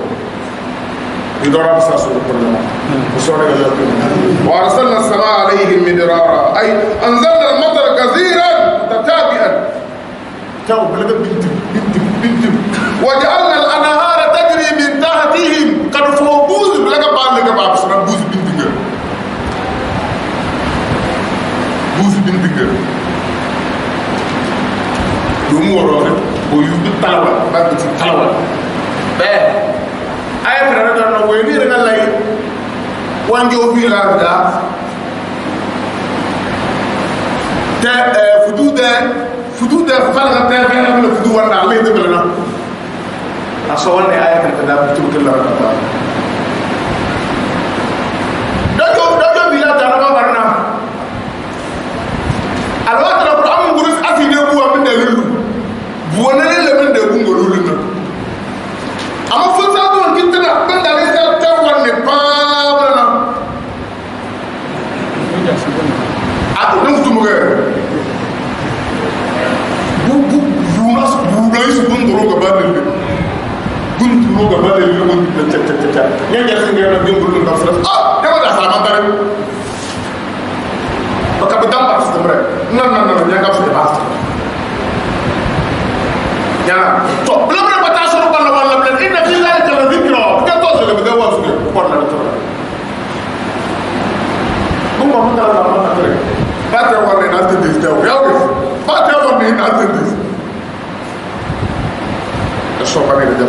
يدور بس أسوق كلنا وصورة وأرسلنا السماء عليهم مدرارا أي أنزلنا المطر كثيرا تتابعا كاو بلد بنت وجعلنا الأنهار تجري من تحتهم قد فوقوز بلد بالك باب سنا بوز بنت بوز بنت يوم وراه ويوم تلاوة بعد تلاوة بقى أي فرنا دارنا ويني رجال لاي وانجو في لاردا تا فدود فلغة تافهة من فدود وانا عليه دبلنا أصوّرني آية الكتاب بتوكل الله رب دجو بلا دارما برنا الوقت القرآن مقولس أسيد يبوا من دليل بوانا لمن دبوا مقولنا أما فتاة كتنا من دليل تاوان نبابنا أتنم تمغير بولايس بندرو كبادل بندرو كبادل يوم تتتتت يعني يا سيدي أنا بيوم بقول لك بس ده ما ده سلام داري non ya ka fi ba ya to blabra bata suru balla wala bla inna fi zalika la dhikra ka to so ga wa su ko na to mo mo ta la ma ta re ba ta wa ni na te dis da ya o ba ta wa ni na te dis so ba ni da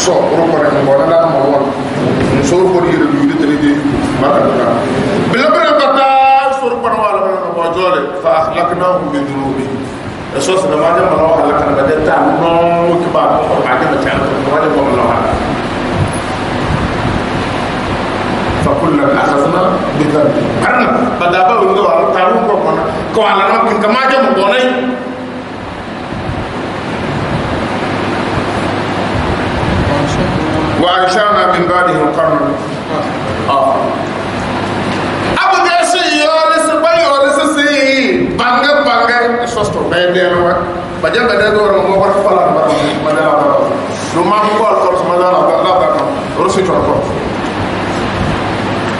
so ro ko ne mo na ma won so ko ni re du te di ba ta ta blabra bata suru ko wala ma jole fa akhlaqnahum bi dhunubi الصوص ده ما ده مروح لك انا بدات اعمل نوع كبار وبعدين بتعمل ما ده مروح فكلنا اخذنا بذنب كان بدا بقى عنده تعرف كو على ما كما جاء مبوني وعيشنا من بعده قرنا ابو جاسي يورس بايورس سي bangga sosto bede no bajan bede do mo war fala madala do ma ko al ko madala la ba ko rosi to ko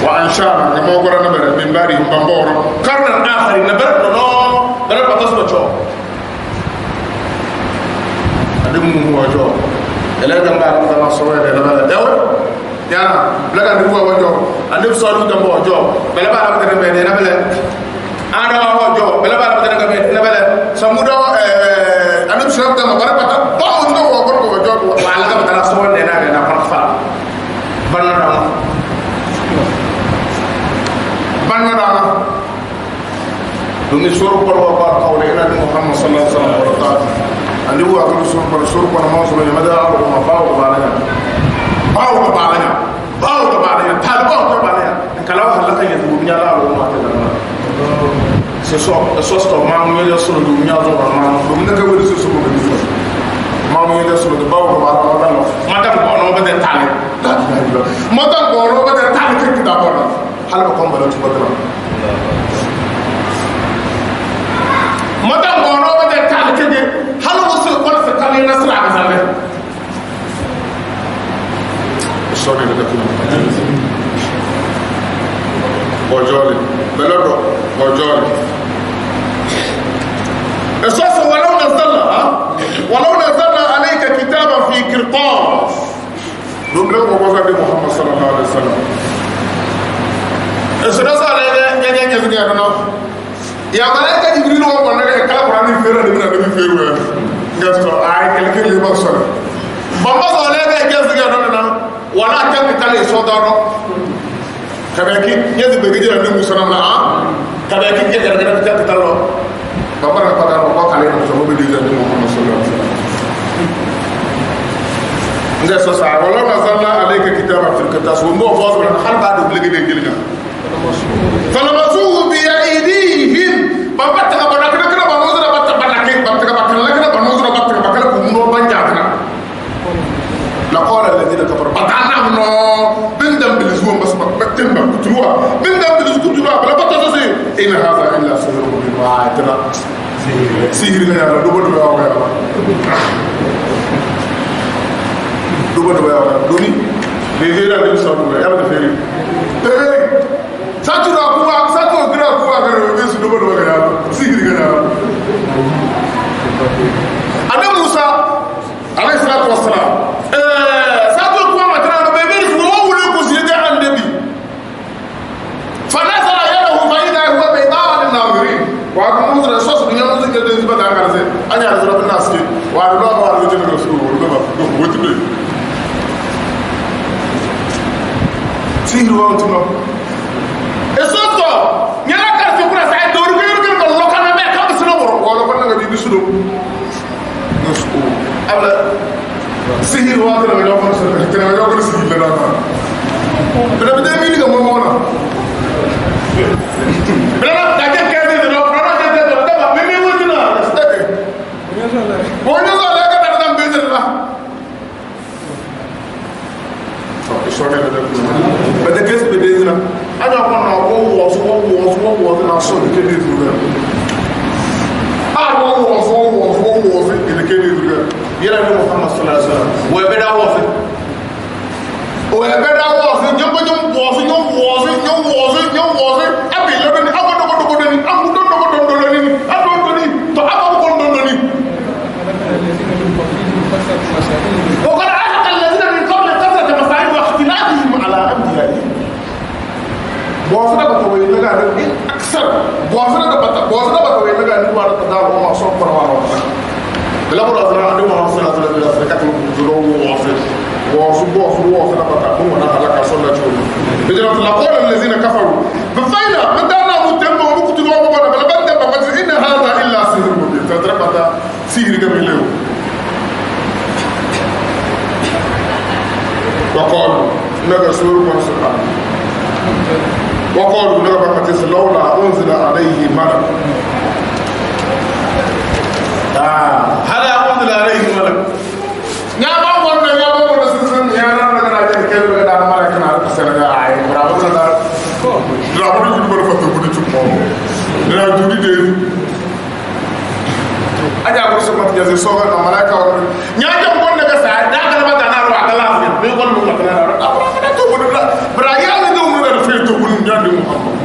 wa anshana ne mo gora na bere min bari bamboro karna akhari na ber no bere ba tasba cho adum mu wajo ele gamba na so wele la bala daw yana blaga ni ko wajo ande so lu gamba wajo bele ba la bere bede na bele ana wajo bele ba la bere na bele samudo ande so lu gamba bare pata ba ndo wo ko wajo wala ga tara so ne na fa banna na dumi suru ko wa ba qawli ila Muhammad sallallahu alaihi wasallam andi wa ko suru ko na mawso ne madara ko ma bawo ba na talbo ko ba na kala wa halaka ya du nya la ko ma ta na so sto ma mu ya suru du nya do ma dum na ka wori so ko be ma mu ya suru du bawo ko ba na ma ta ko no ba de tale ma ta ko no ba de tale ki da ko hal ko ba la tu ba مدام غونو بده تال كده هل وصل كل سكان النصر على زمان الصوري ده كله وجولي بلدو وجولي اساس ولو نزلنا عليك كتابا في قرطاس دبلو وبغى محمد صلى الله عليه وسلم اساس عليه يا ya malaika jibril wa ko nare kala qur'ani fero de na de fero ya gasto ay kelke le ba so bamba so le be gasto ga do na wala tan kale so do no kabeki yezi be gidira de musana na kabeki ke ga ga ta talo bamba na pada ko kale no so be de de muhammad sallallahu alaihi wasallam nda so sa wala nazalna alayka kitaba fil kitab wa mo fawz na hal ba de le de gilga فلمسوه بأيديهم بابتك بناكنا كنا بنوزنا بابتك بناكنا كنا بنوزنا بابتك بنوزنا بنجاتنا لقال الذين كفروا بطعنا منه بندم بالزوم بس بكتم بكتلوها بندم بالزوم كتلوها بلا بطاسي إن هذا إلا سحر مبين وآياتنا سحر يا الله دوبا دوبا يا الله دوبا دوبا يا الله دوني بيجي لنا بيسافروا يا الله تفيري satu gira kuwa ga su dubo ga sigiri ga Adam Musa alayhi salatu wassalam satu kuwa matana no bebe su wo wule ko siga annabi fa nazara yadahu fa idha huwa baydaa lin nazirin wa kuma musa so su dunya musa ga da zuba da garze anya da rabbina naski wa Allah wa rujul rasul wa ba wuti be sihiru wa tuno esoto nyala ka se kura sai do rugo ko lo kana me ka bisno woro ko nga di bisudo nusu abla sihir wa dara lo ko se tena yo ko sihir la na bela be mi ga mo mona bela da ke ke de no prana de de da ba me wo dina stake wona so la ka da dam bezir la so ne da ba de kes be de dina ana ko na wo na so de ke de dina wo de ke de dina yela ni Muhammad sallallahu alaihi wasallam wo be da wo fe nyom abi lo ni abo do bosna da bata we mega ni wala da o ma so ko wala bela bo da ande mo so na so da ka ko do wo wo da bata ko na ala ka so da ci be jira la qala allazina kafaru fa faina madana mutamma wa kutu wa ba bala bada ba inna hadha illa sihr mubin fadrabata sihr ga bilew wa qalu naga suru wa subhanahu وقالوا نربك لولا أنزل عليه ملك هل أنزل عليه ملك نعم أقول سنسن يا نانا نجد كيف بدأ ملك نعرف سنة عاي برابر نار رابر يقول برفض تقولي تقوم نعم تقولي دي أجا أقول سمت جزي صغر ملك نعم أقول لك سعد نعم أقول لك أنا روح دلاسك بيقول ملك نعم أقول لك تقول برايا نادي محمد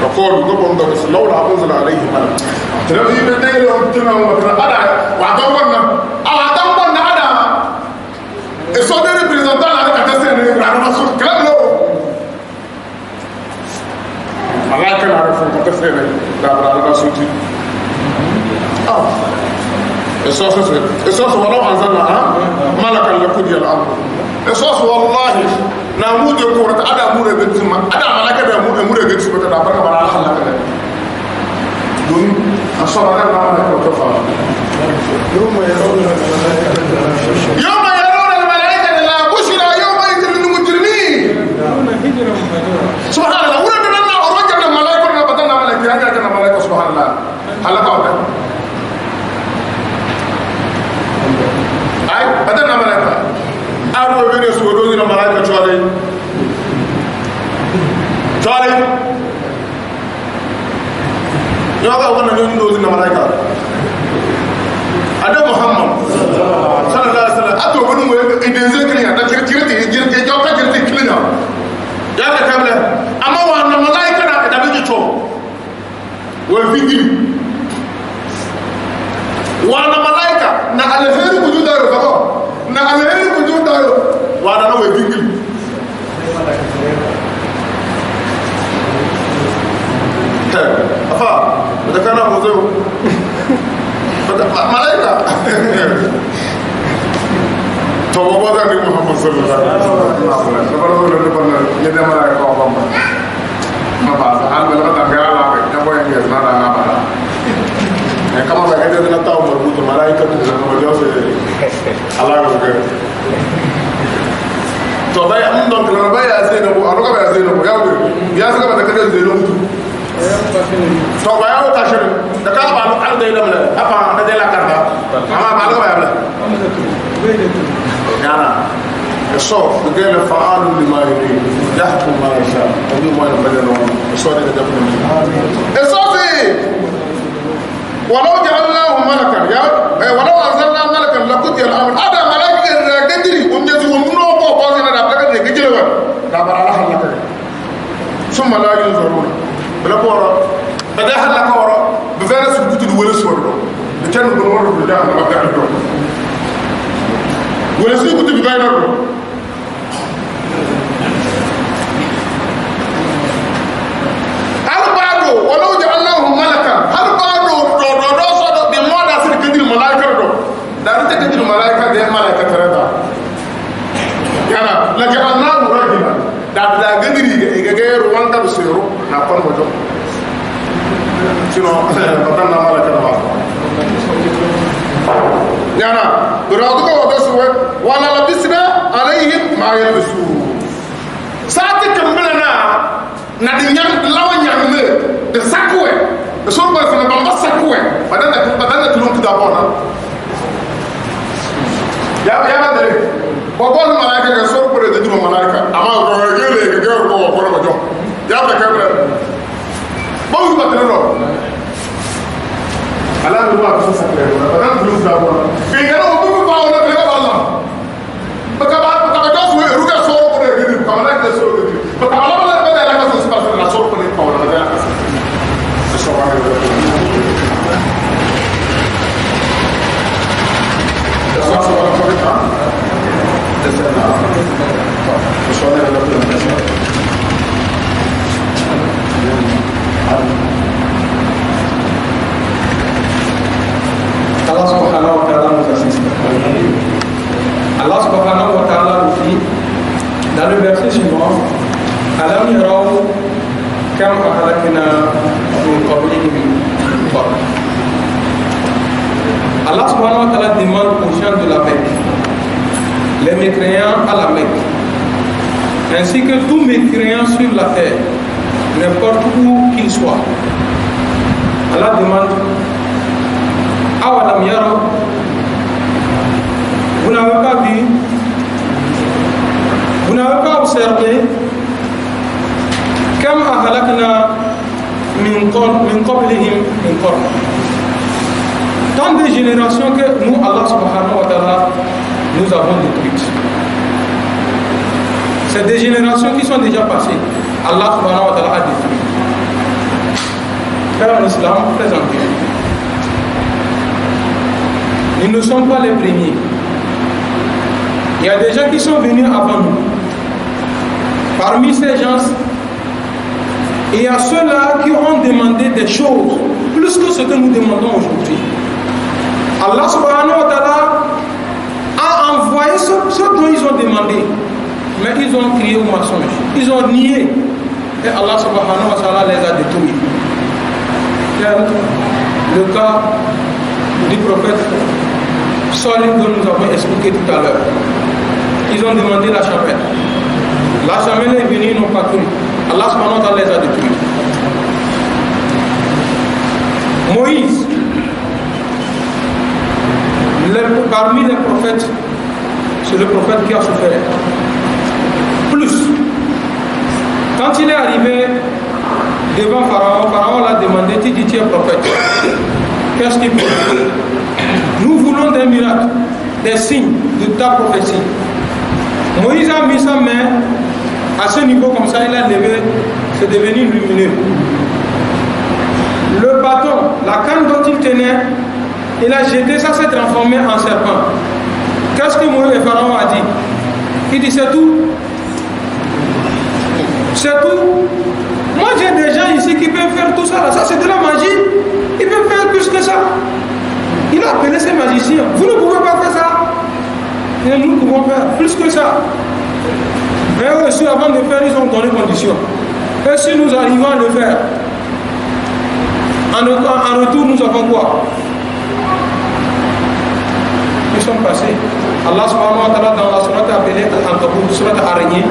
فقالوا قبل ذلك لولا أنزل عليه ملك ترى في بداية وقتنا أنا وعدونا أنا الصدر بريزنتان أنا كتسين أنا مسؤول كلام له الله كان عارف كتسين لا أنا مسؤول الصوص ولو أنزلنا ملكا لقضي الأمر الصوص والله نامود يقول أدا مورة بنتما أدا ملكا مورة بنتما تدا برا برا الله لك دون أصلا أنا ما ملكا وكفا يوم يرون الملائكة لا بشرى يومئذ للمجرمين سبحان الله ورد لنا ورجعنا الملائكة بدنا ملائكة هذا ملائكة سبحان الله هلا قاعدة أي بدنا ملائكة أروى بين سودوزنا ملائكة شوالي يوقع وانا يندوزنا ملائكة ada Muhammad sallallahu alaihi wasallam ato banu mo ideze kliya da kirti jawta kirti kliya ya ka kabla amma wa na malaika da bi to wal fitri wa na malaika na alheri wujuda ro bako na alheri wujuda ro wa na wa fitri ta afa da kana mo zo ملائكة توبوا ذلك محمد صلى الله عليه وسلم نقول لنا يد ملائكة وبما ما بعد حال بلغة أنجاز على كبر ينجز نادا نابلا كما بقيت لنا تاو مربوط ملائكة لنا مجاز الله يرزقه توبا يأمن دون كلام بيا زينبو أروك بيا زينبو يا زكاة بتكلم زينبو توبا يا وتاشر دكان بالو على ده لملا أبا ده لا كذا أما بالو يا بلا يعني الصوت بقول فعال لما يريد يحكم ما يشاء ومن ما يبدلون الصوت ده جبنا الصوت ولو جعلناه ملكا يا ولو أنزلنا ملكا لقضي الأمر هذا ملك قدري ومجزي ومنو بوزنا ده بلغ ده كجلوا ده برا الله ثم لا ينظرون بلا بورا بدأ هلا كورا بفعل سبوت الولد سورده بكانوا بنور بدأ ما بدأ الدور ولا سبوت بفعل الدور هل بعده ولو جعلناه ملكا هل بعده دو صدق بموضع سير كدير الملائكة دو دارت كدير الملائكة ده ملائكة ترى يعني لجعلناه رجلا دا كدير غير وانت بسيرو نقول وجو sinon بدنا ملك الله يعني برادك ودسوا ولا لبسنا عليهم ما يلبسون ساعتك كملنا نديان لوان يعمل السكوة الصور بس نبغى السكوة بدنا تلون كدابونا يا بدري بقول ملائكة الصور بره تجيب ملائكة أما غير بقول بجو يا بدر بقول بدرنا ala ni wa ko sa kare na ba dan da ba ke ga no bu ba wala be ba Allah ba ka do so ruga so ko de ni ka mala ke so de ba ka mala ba da la ka so ba na so ko ni ka wala da la ka so ba ga so so ba ko ta da sa na so ne la subhanahu wa ta'ala nous dit dans le verset suivant, Alam yaraw kam ahlakna min qablihim qarn. Allah subhanahu wa ta'ala demande aux gens de la Mecque, les mécréants à la Mecque, ainsi que tous mécréants sur la terre, n'importe où qu'ils soient. Allah demande, Awalam yaraw, vous n'avez pas vu, vous n'avez pas observé, Kam ahlakna min qablihim min qarn. Tant de générations que nous, Allah subhanahu wa ta'ala, nous avons détruites. C'est des générations qui sont déjà passées. Allah subhanahu wa ta'ala a détruit. Frères en islam, présentés. Ils ne sont pas les premiers. Il y a des gens qui sont venus avant nous. Parmi ces gens, il y a ceux-là qui ont demandé des choses plus que ce que nous demandons aujourd'hui. Allah subhanahu wa ta'ala a envoyé ce dont ils ont demandé, mais ils ont crié au mensonge, ils ont nié, et Allah subhanahu wa ta'ala les a détruits. Le cas du prophète Salih que nous avons expliqué tout à l'heure. Ils ont demandé la chapelle. La chapelle est venue, ils n'ont pas cru. Allah subhanahu wa ta'ala les a détruits. Moïse, parmi les prophètes, c'est le prophète qui a souffert. Plus, quand il est arrivé devant Pharaon, Pharaon l'a demandé, tu dis tu es prophète. Qu'est-ce qu'il faut? Nous voulons des miracles, des signes de ta prophétie. Moïse a mis sa main à ce niveau comme ça, il a levé, c'est devenu lumineux. Le bâton, la canne dont il tenait, il a jeté, ça s'est transformé en serpent. Qu'est-ce que Moïse et Pharaon a dit? Il dit c'est tout. C'est tout. Moi j'ai des gens ici qui peuvent faire tout ça. Là. Ça c'est de la magie. Ils peuvent faire plus que ça. Il a appelé ces magiciens. Vous ne pouvez pas faire ça. Et nous pouvons faire plus que ça. Mais eux aussi avant de faire, ils ont donné conditions. Et si nous arrivons à le faire, en retour nous avons quoi? Nous sommes passés. Allah subhanahu wa ta'ala dans la sourate appelée Al-Ankabut, sourate araignée,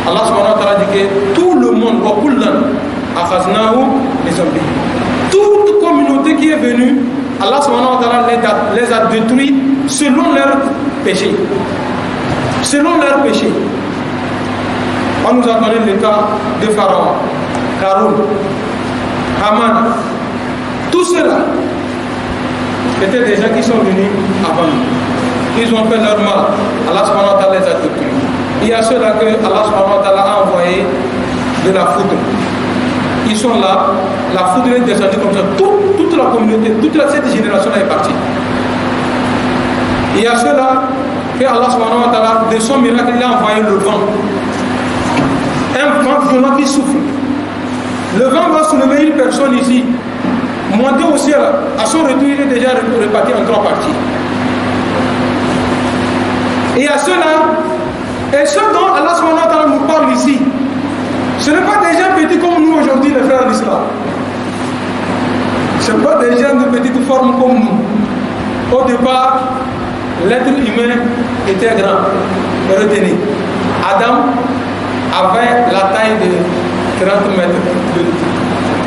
Allah subhanahu wa ta'ala dit que tout le monde, toute communauté qui est venue, Allah subhanahu wa ta'ala les a détruits selon leurs péchés. Selon leurs péchés. On nous a donné le cas de Pharaon, Karoun, Haman. Tout cela étaient des gens qui sont venus avant nous. Ils ont fait leur mal. Allah subhanahu wa ta'ala les a détruits. Il y a ceux-là que Allah subhanahu wa ta'ala a envoyé de la foudre. Ils sont là, la foudre est descendue comme ça. Toute la communauté, cette génération est partie. Il y a ceux-là que Allah subhanahu wa ta'ala, de son miracle, il a envoyé le vent. Un vent violent qui souffle. Le vent va soulever une personne ici, monter au ciel. À son retour, il est déjà reparti en 3 parties. Et à ceux-là, et ceux dont Allah subhanahu wa ta'ala nous parle ici, ce n'est pas des gens petits comme nous aujourd'hui, les frères d'Islam. Ce n'est pas des gens de petite forme comme nous. Au départ, l'être humain était grand. Retenez, Adam avait la taille de 30 mètres.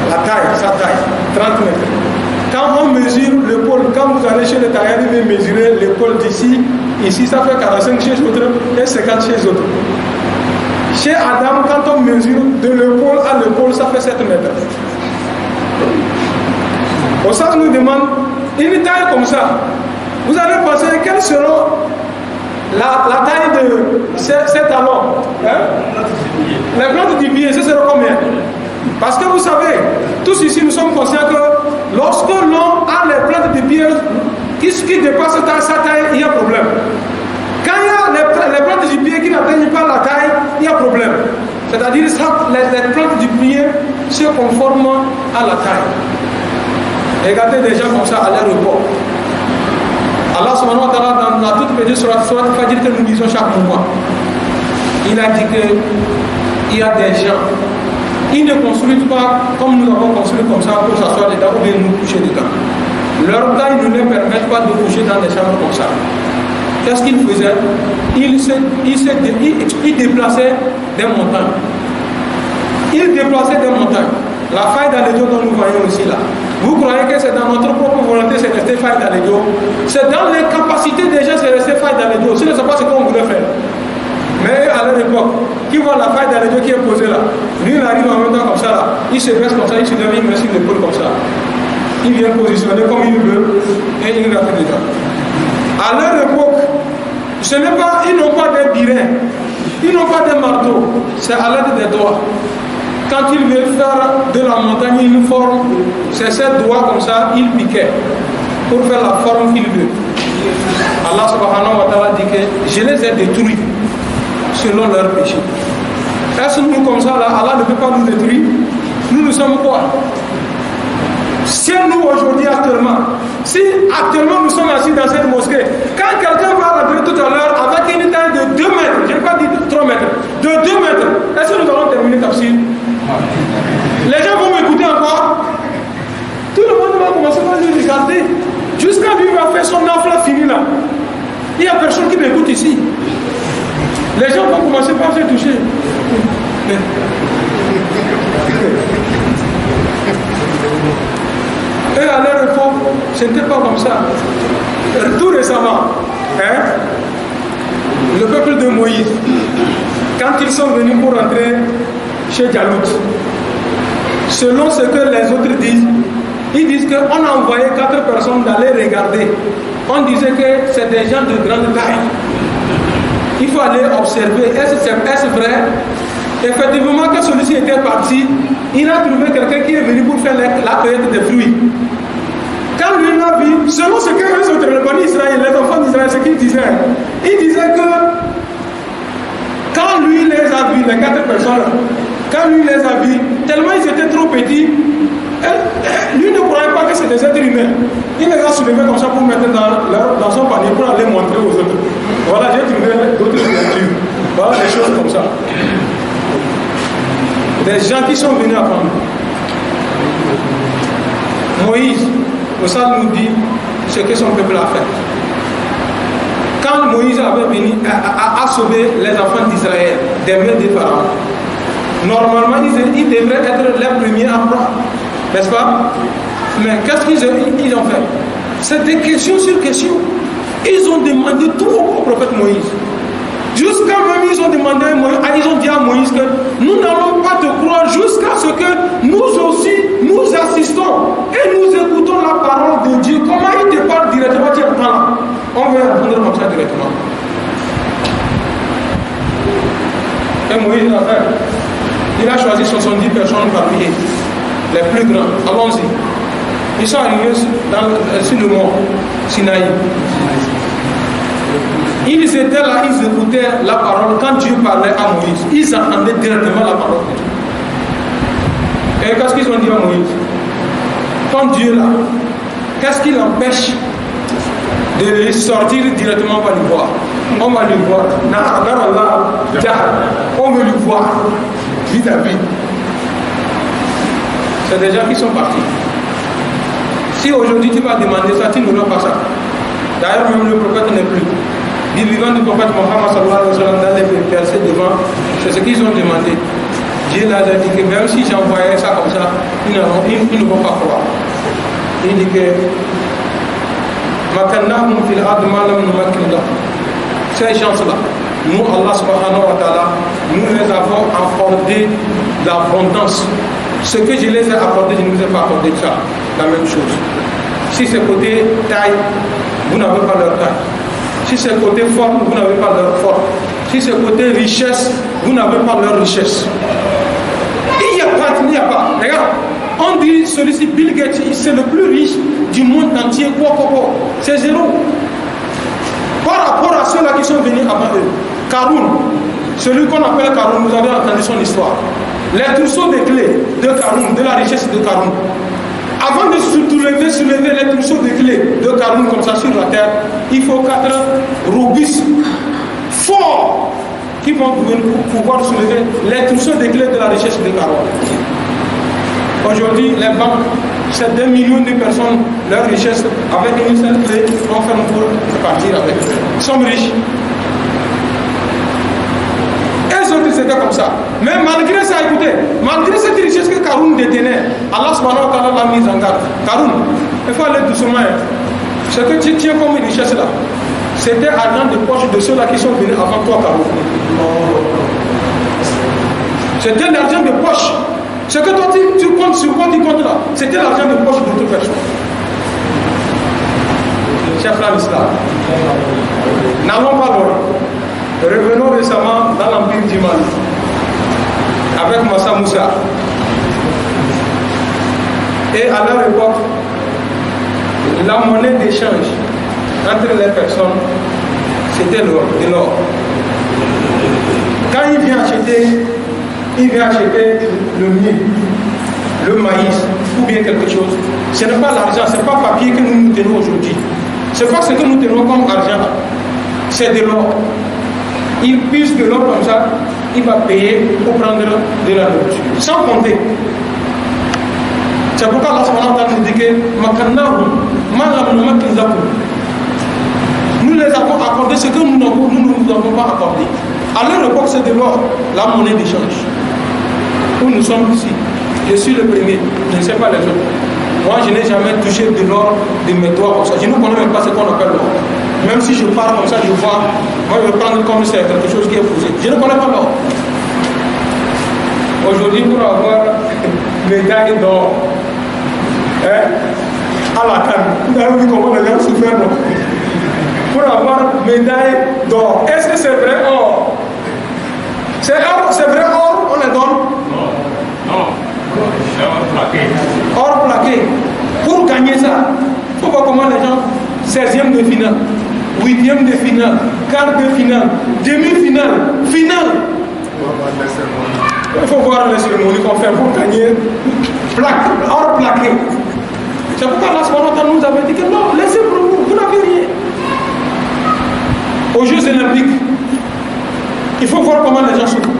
Sa taille, 30 mètres. Quand on mesure l'épaule, quand vous allez chez le tailleur, il va mesurer l'épaule d'ici, ici ça fait 45 chez l'autre et 50 chez l'autre. Chez Adam, quand on mesure de l'épaule à l'épaule, ça fait 7 mètres. Au sens nous demande une taille comme ça. Vous allez penser quelle sera la taille de ces talons, hein? Les plantes du pied, ce sera combien? Parce que vous savez, tous ici nous sommes conscients que lorsque l'on a les plantes du pied qui dépassent sa taille, il y a problème. Quand il y a les plantes du pied qui n'atteignent pas la taille, il y a problème. C'est-à-dire que les plantes du pied se conforment à la taille. Regardez des gens comme ça à l'aéroport. Allah subhanahu wa ta'ala, dans la toute petite sourate Fajr que nous lisons chaque mois, il a dit qu'il y a des gens, ils ne construisent pas comme nous avons construit comme ça pour s'asseoir dedans ou bien nous coucher dedans. Leur taille ne leur permet pas de coucher dans des chambres comme ça. Qu'est-ce qu'ils faisaient? Ils déplaçaient des montagnes. Ils déplaçaient des montagnes. La faille dans les dos dont nous voyons ici là. Vous croyez que c'est dans notre propre volonté, c'est resté faille dans les dos? C'est dans les capacités des gens, c'est resté faille dans les dos. Ce n'est pas ce qu'on voulait faire. Mais à leur époque, qui voit la faille dans les dos qui est posée là, lui il arrive en même temps comme ça là, il se baisse comme ça, il se lève, il met sur l'épaule comme ça. Il vient positionner comme il veut et il rentre dedans. À leur époque, ce n'est pas, ils n'ont pas des birins, ils n'ont pas des marteaux, c'est à l'aide des doigts. Quand ils veulent faire de la montagne une forme, c'est ces doigts comme ça, ils piquaient pour faire la forme qu'ils veulent. Allah subhanahu wa ta'ala dit que je les ai détruits selon leur péché. Est-ce que nous comme ça là, Allah ne peut pas nous détruire? Nous sommes quoi? Si nous aujourd'hui actuellement, si actuellement nous sommes assis dans cette mosquée, quand quelqu'un va rentrer tout à l'heure avec une taille de 2 mètres, je n'ai pas dit 3 mètres, de 2 mètres, est-ce que nous allons terminer tafsir? Les gens vont m'écouter encore. Tout le monde va commencer à nous regarder. Jusqu'à lui va faire son enfant fini là. Il n'y a personne qui m'écoute ici. Les gens vont commencer par se toucher. Et à leur époque, ce n'était pas comme ça. Tout récemment, le peuple de Moïse, quand ils sont venus pour entrer chez Jalout, selon ce que les autres disent, ils disent qu'on a envoyé 4 personnes d'aller regarder. On disait que c'est des gens de grande taille. Il faut aller observer. Est-ce vrai? Effectivement, quand celui-ci était parti, il a trouvé quelqu'un qui est venu pour faire la cueillette des fruits. Quand lui l'a vu, selon ce que les autres, les bani Israël, les enfants d'Israël, ce qu'ils disaient, ils disaient que quand lui les a vus, les 4 personnes, quand lui les a vus, tellement ils étaient trop petits, lui ne croyait pas que c'était des êtres humains. Il les a soulevés comme ça pour mettre dans son panier pour aller montrer aux autres. Voilà, j'ai trouvé d'autres créatures. Voilà des choses comme ça. Des gens qui sont venus avant nous. Moïse, le Sall nous dit ce que son peuple a fait. Quand Moïse avait venu à sauver les enfants d'Israël des mains des pharaons, normalement ils devraient être les premiers à croire, n'est-ce pas? Mais qu'est-ce qu'ils ont fait? C'est des questions sur questions. Ils ont demandé tout au prophète Moïse. Jusqu'à même ils ont demandé à Moïse, ils ont dit à Moïse que nous n'allons pas te croire jusqu'à ce que nous aussi nous assistons et nous écoutons la parole de Dieu. Comment il te parle directement? Tu entends là? On va répondre comme ça directement. Et Moïse a fait. Il a choisi 70 personnes parmi les plus grands. Allons-y. Ils sont arrivés sur le mont Sinaï. Ils étaient là, ils écoutaient la parole. Quand Dieu parlait à Moïse, ils entendaient directement la parole de Dieu. Et qu'est-ce qu'ils ont dit à Moïse? Ton Dieu là, qu'est-ce qui l'empêche de sortir directement par lui voir? On va lui voir. On veut lui voir. Vite à vite. C'est des gens qui sont partis. Si aujourd'hui tu vas demander ça, tu n'auras pas ça. D'ailleurs, même le prophète n'est plus. Du vivant du prophète Mohammed sallallahu alayhi wa sallam dans les versets devant, c'est ce qu'ils ont demandé. Dieu leur a dit que même si j'envoyais ça comme ça, ils ne vont pas croire. Il dit que ces gens-là, nous, Allah subhanahu wa ta'ala, nous les avons accordé l'abondance. Ce que je les ai accordé, je ne vous ai pas accordé ça. La même chose. Si c'est côté taille, vous n'avez pas leur taille. Si c'est côté forme, vous n'avez pas leur forme. Si c'est côté richesse, vous n'avez pas leur richesse. Il n'y a pas. Regarde, on dit celui-ci, Bill Gates, c'est le plus riche du monde entier. C'est zéro. Par rapport à ceux-là qui sont venus avant eux. Karoun, celui qu'on appelle Karoun, vous avez entendu son histoire. Les trousseaux de clés de Karoun, de la richesse de Karoun. Avant de soulever les trousseaux de clés de Karun comme ça sur la terre, il faut 4 robustes, forts, qui vont pouvoir soulever les trousseaux de clés de la richesse de Karun. Aujourd'hui, les banques, c'est 2 millions de personnes, leur richesse, avec une seule clé, on ferme pour partir avec. Ils sont riches. C'était comme ça. Mais malgré ça, écoutez, malgré cette richesse que Karun détenait, Allah subhanahu wa ta'ala l'a mise en garde. Karun, il faut aller doucement. Ce que tu tiens comme richesse là, c'était l'argent de poche de ceux-là qui sont venus avant toi, Karun. C'était l'argent de poche. Ce que toi tu comptes sur quoi tu comptes là, c'était l'argent de poche d'autres personnes. Chef l'islam. N'allons pas loin. Revenons récemment dans l'empire du Mali avec Massa Moussa. Et à leur époque, la monnaie d'échange entre les personnes, c'était l'or, de l'or. Quand il vient acheter le miel, le maïs ou bien quelque chose, ce n'est pas l'argent, ce n'est pas papier que nous tenons aujourd'hui. Ce n'est pas ce que nous tenons comme argent, c'est de l'or. Il puise de l'or comme ça, il va payer pour prendre de la nourriture, sans compter. C'est pourquoi Allah subhanahu wa ta'ala nous dit que nous les avons accordé ce que nous ne nous avons pas accordé. À leur époque, c'est de l'or, la monnaie d'échange. Où nous sommes ici. Je suis le premier, je ne sais pas les autres. Moi, je n'ai jamais touché de l'or de mes doigts comme ça. Je ne connais même pas ce qu'on appelle l'or. Même si je parle comme ça, je vois, moi je vais prendre comme c'est quelque chose qui est posé. Je ne connais pas l'or. Aujourd'hui, pour avoir médaille d'or, à la canne, vous avez vu comment les gens souffrent, non? Pour avoir médaille d'or, est-ce que c'est vrai or? C'est vrai or, on les donne? Non. Or plaqué. Or plaqué. Pour gagner ça, il faut voir comment les gens, 16e de finale, 8e de finale, quart de finale, demi-finale, finale. Il faut voir les cérémonies qu'on fait pour gagner or plaqué. C'est pourquoi Allah subhanahu wa ta'ala nous avait dit que non, laissez pour vous n'avez rien. Aux Jeux Olympiques, il faut voir comment les gens souffrent.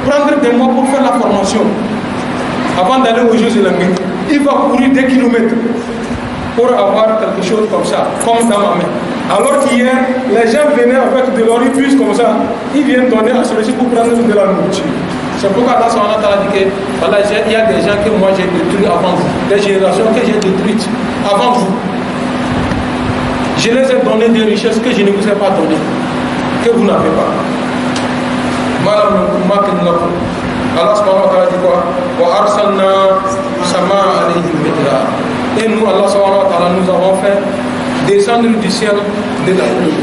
Prendre des mois pour faire la formation. Avant d'aller aux Jeux Olympiques, il va courir des kilomètres pour avoir quelque chose comme ça, comme dans ma main. Alors qu'hier, les gens venaient avec de l'or, ils puissent comme ça, ils viennent donner à celui-ci pour prendre de la nourriture. C'est pourquoi Allah subhanahu wa ta'ala dit que voilà, il y a des gens que moi j'ai détruits avant vous, des générations que j'ai détruites avant vous. Je les ai donné des richesses que je ne vous ai pas données, que vous n'avez pas. Allah subhanahu wa ta'ala dit quoi? Wa arsalna sama alayhim midra. Et nous, Allah subhanahu wa ta'ala, nous avons fait descendre du ciel de la pluie.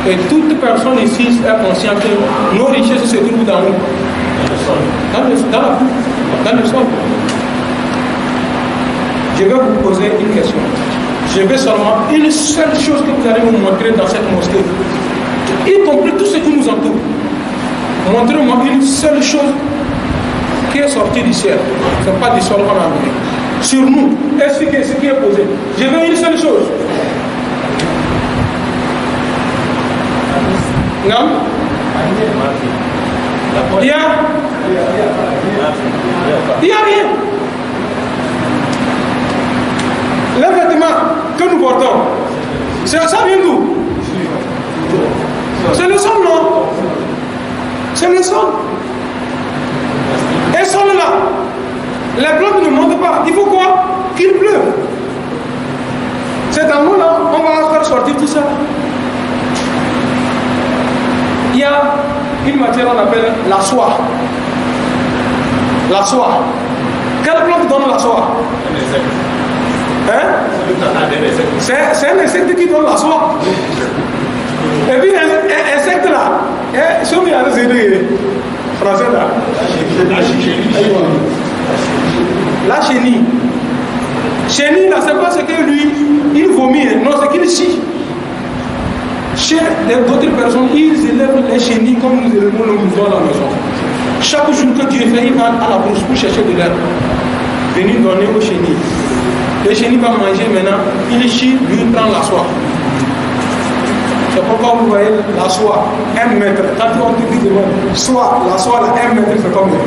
Et toute personne ici est consciente que nos richesses se trouvent dans nous. Dans la pluie, dans le sol. Je vais vous poser une question. Je vais seulement une seule chose que vous allez nous montrer dans cette mosquée, y compris tout ce qui nous entoure. Montrez-moi une seule chose qui est sortie du ciel. Ce n'est pas du sol qu'on a amené. Sur nous, expliquez ce qui est posé. Je veux une seule chose. Non? Il y a rien. Les vêtements que nous portons, ça vient d'où? C'est le sol, non? C'est le sol. Et sol là, les plantes ne montent pas. Il faut quoi? Qu'il pleuve. C'est dans nous là, on va faire sortir tout ça. Il y a une matière qu'on appelle la soie. La soie. Quelle plante donne la soie? Hein? C'est un insecte qui donne la soie. Et puis insecte là, si on vient de aider français là, la chenille. Chenille là, c'est pas ce que lui, il vomit, non, c'est qu'il chie. Chez d'autres personnes, ils élèvent les chenilles comme nous élevons le mouvement à la maison. Chaque jour que Dieu fait, il va à la brousse pour chercher de l'herbe. Venir donner aux chenilles. Le chenille va manger maintenant, il chie, lui il prend la soie. C'est pourquoi vous voyez la soie, 1 mètre. Quand on te dit de soie, la soie, là, 1 mètre, c'est combien?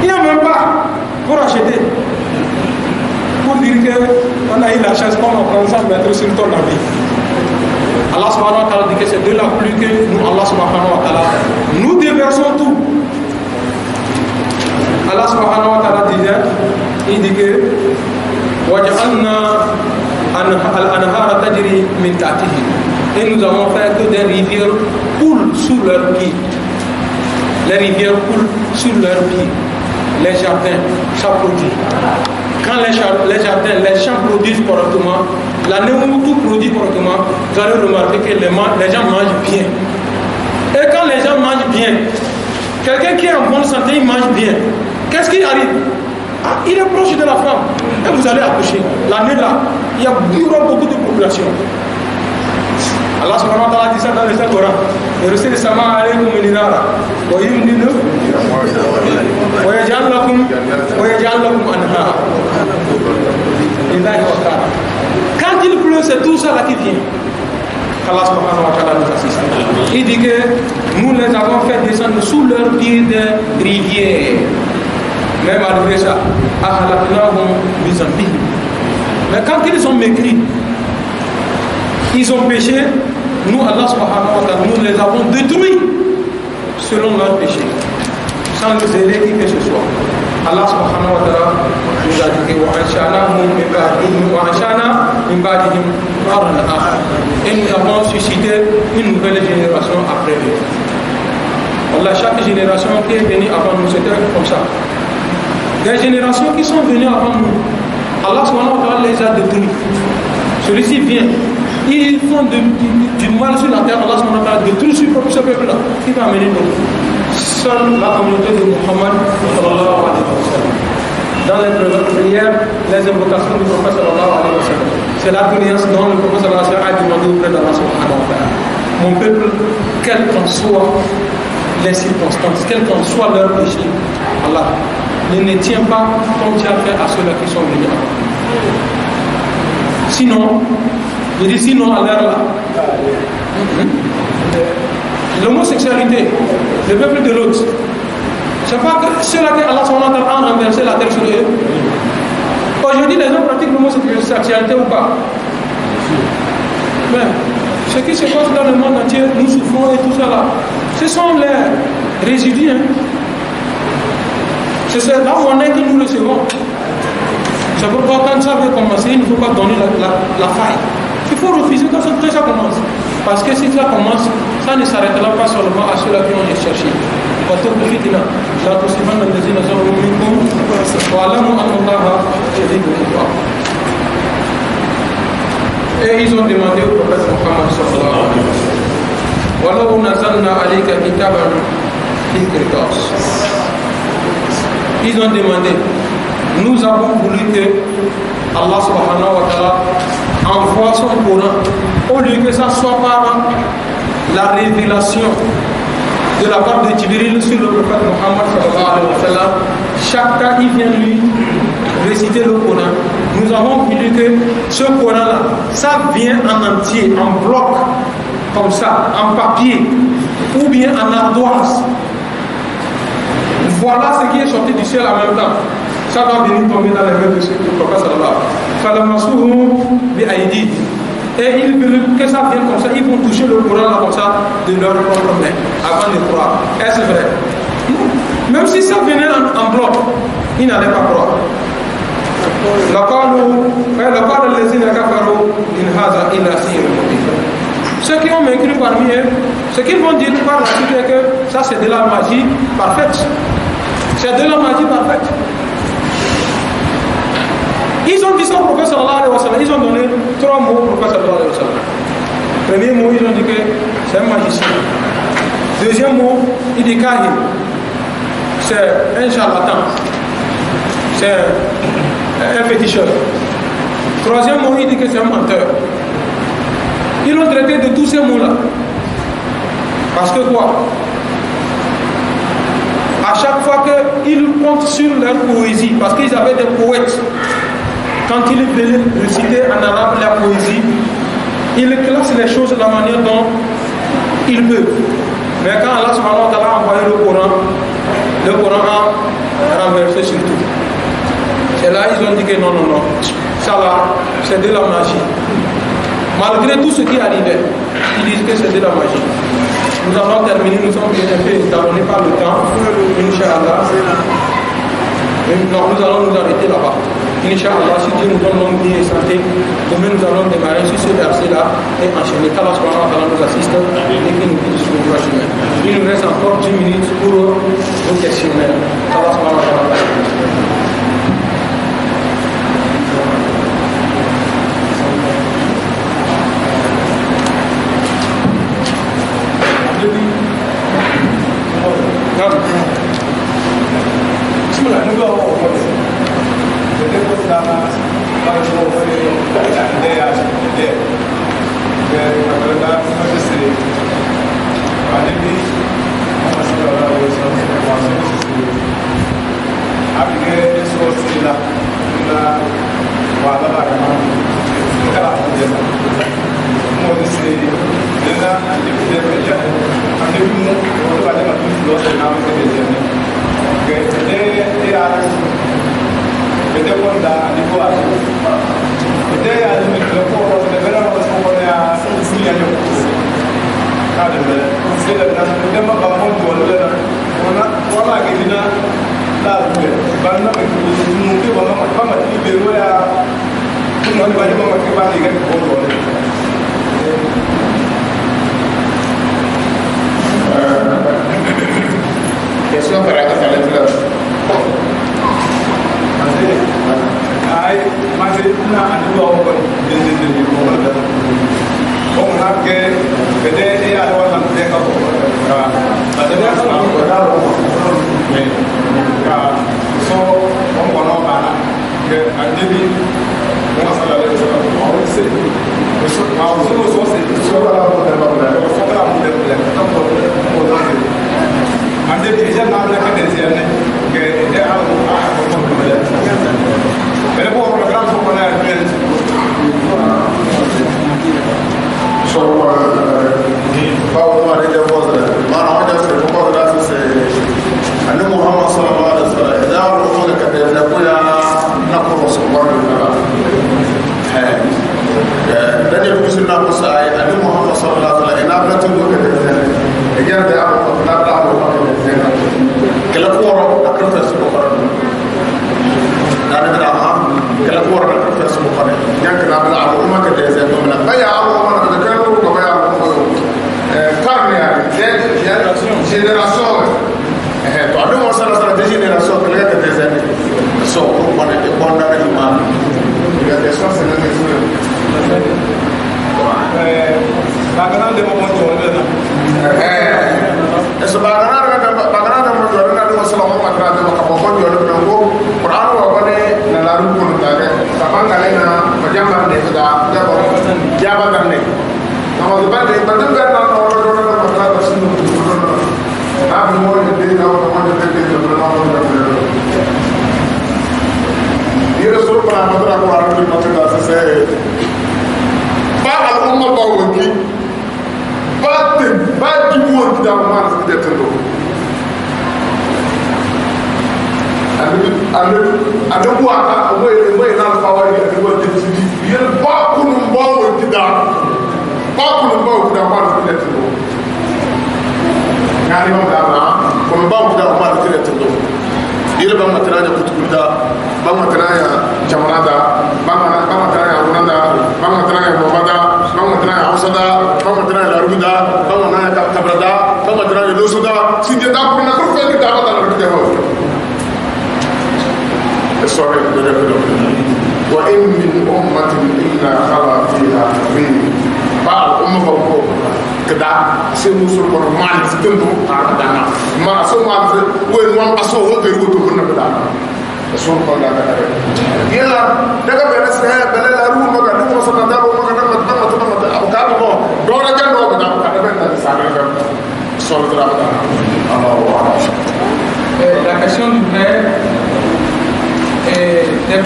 Il n'y a même pas pour acheter. Pour dire qu'on a eu la chance qu'on va prendre 100 mètres sur ton habit. Allah subhanahu wa ta'ala dit que c'est de la pluie que nous, Allah subhanahu wa ta'ala, nous déversons tout. Allah subhanahu wa ta'ala disait, il dit que وَجَعَلْنَا الْأَنْهَارَ تَجْرِي مِنْ تَحْتِهِمْ. Et nous avons fait que des rivières coulent sous leurs pieds. Les rivières coulent sous leurs pieds. Les jardins, ça produit. Quand les jardins, les champs produisent correctement, l'année où tout produit correctement, vous allez remarquer que les gens mangent bien. Et quand les gens mangent bien, quelqu'un qui est en bonne santé, il mange bien. Qu'est-ce qui arrive? Il est proche de la femme. Et vous allez accoucher. L'année là, il y aura beaucoup de population. Allah subhanahu wa ta'ala dit ça dans le Coran. يرسل السماء عليكم مدرارا ويمددكم ويجعل لكم أنهارا. Quand il pleut, c'est tout ça là qui vient. Allah subhanahu wa ta'ala nous assiste. Il dit que nous les avons fait descendre sous leurs pieds des rivières. Même malgré ça, mais quand ils ont maigri, ils ont péché, nous, Allah subhanahu wa ta'ala, nous les avons détruits selon leur péché, sans les aider qui que ce soit. Allah subhanahu wa ta'ala nous a dit et nous avons suscité une nouvelle génération après eux. Allah, chaque génération qui est venue avant nous, c'était comme ça. Des générations qui sont venues avant nous, Allah subhanahu wa ta'ala les a détruits. Celui-ci vient, ils font du mal sur la terre, Allah subhanahu wa ta'ala détruit ce peuple-là. Qui va amener nous? Seule la communauté de Muhammad sallallahu alayhi wa sallam. Dans les prières, les invocations du prophète sallallahu alayhi wa sallam. C'est la prière dont le prophète sallallahu alayhi wa sallam a demandé auprès d'Allah subhanahu wa ta'ala. Mon peuple, quelles qu'en soient les circonstances, quels qu'en soient leurs péchés, Allah ne tient pas comme tu as fait à ceux-là qui sont venus avant. Sinon, je dis sinon à l'heure là, l'homosexualité, le peuple de l'autre, c'est pas que ceux-là que Allah a renversé la terre sur eux. Aujourd'hui, les gens pratiquent l'homosexualité ou pas? Mais ce qui se passe dans le monde entier, nous souffrons et tout ça là, ce sont les résidus. C'est là où on est que nous recevons. C'est pourquoi quand ça veut commencer, il ne faut pas donner la faille. Il faut refuser quand ça commence. Parce que si ça commence, ça ne s'arrêtera pas seulement à ceux-là qui ont cherché. Et ils ont demandé au prophète Muhammad sallallahu alayhi wa sallam, ils ont demandé, nous avons voulu que Allah subhanahu wa ta'ala envoie son Coran, au lieu que ça soit par la révélation de la part de Jibril sur le prophète Muhammad sallallahu alayhi wa sallam. Chaque cas il vient lui réciter le Coran. Nous avons voulu que ce Coran là, ça vient en entier, en bloc, comme ça, en papier, ou bien en ardoise. Voilà ce qui est sorti du ciel en même temps. Ça va venir tomber dans les mains de ce prophète sallallahu alayhi wa sallam. Et ils veulent que ça vienne comme ça, ils vont toucher le Coran là comme ça de leur propre main avant de croire. Est-ce vrai? Même si ça venait en bloc, ils n'allaient pas croire. Ceux qui ont mécru parmi eux, ce qu'ils vont dire par la suite est que ça c'est de la magie parfaite. C'est de la magie parfaite. Ils ont dit ça au prophète sallallahu alayhi wa sallam. Ils ont donné 3 mots au prophète sallallahu alayhi wa sallam. Premier mot, ils ont dit que c'est un magicien. Deuxième mot, il dit kahin. C'est un charlatan. C'est un féticheur. Troisième mot, il dit que c'est un menteur. Ils l'ont traité de tous ces mots-là. Parce que quoi? À chaque fois qu'ils comptent sur leur poésie, parce qu'ils avaient des poètes quand il veut réciter en arabe la poésie, il classe les choses de la manière dont il veut. Mais quand Allah subhanahu wa ta'ala a envoyé le Coran a renversé sur tout. C'est là ils ont dit que non, ça là, c'est de la magie. Malgré tout ce qui arrivait, ils disent que c'est de la magie. Nous allons terminer, nous sommes bien un peu étalonnés par le temps. Inch'Allah. Non, nous allons nous arrêter là-bas. Inch'Allah, si Dieu nous donne longue vie et santé, demain nous allons démarrer sur ce verset-là et enchaîner. Qu'Allah subhanahu wa ta'ala nous assiste et qu'il nous guide sur le droit chemin. Il nous reste encore 10 minutes pour nos questionnaires. Qu'Allah subhanahu wa ta'ala.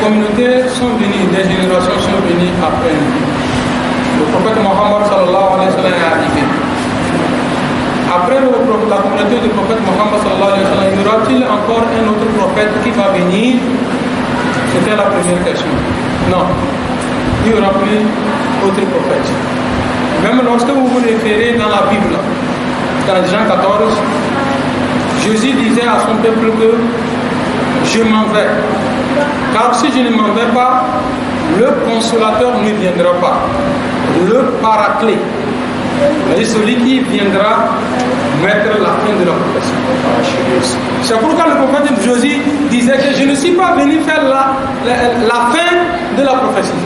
communautés sont venues, des générations sont venues après nous. Le prophète Mohammed sallallahu alayhi wa sallam est arrivé. Après la communauté du prophète Mohammed sallallahu alayhi wa sallam, y aura-t-il encore un autre prophète qui va venir? C'était la première question. Non, il n'y aura plus d'autres prophètes. Même lorsque vous vous référez dans la Bible, dans Jean 14, Jésus disait à son peuple que je m'en vais. Car si je ne m'en vais pas, le consolateur ne viendra pas. Le paraclet, c'est celui qui viendra mettre la fin de la prophétie. C'est pourquoi le prophète Jésus disait que je ne suis pas venu faire la fin de la prophétie.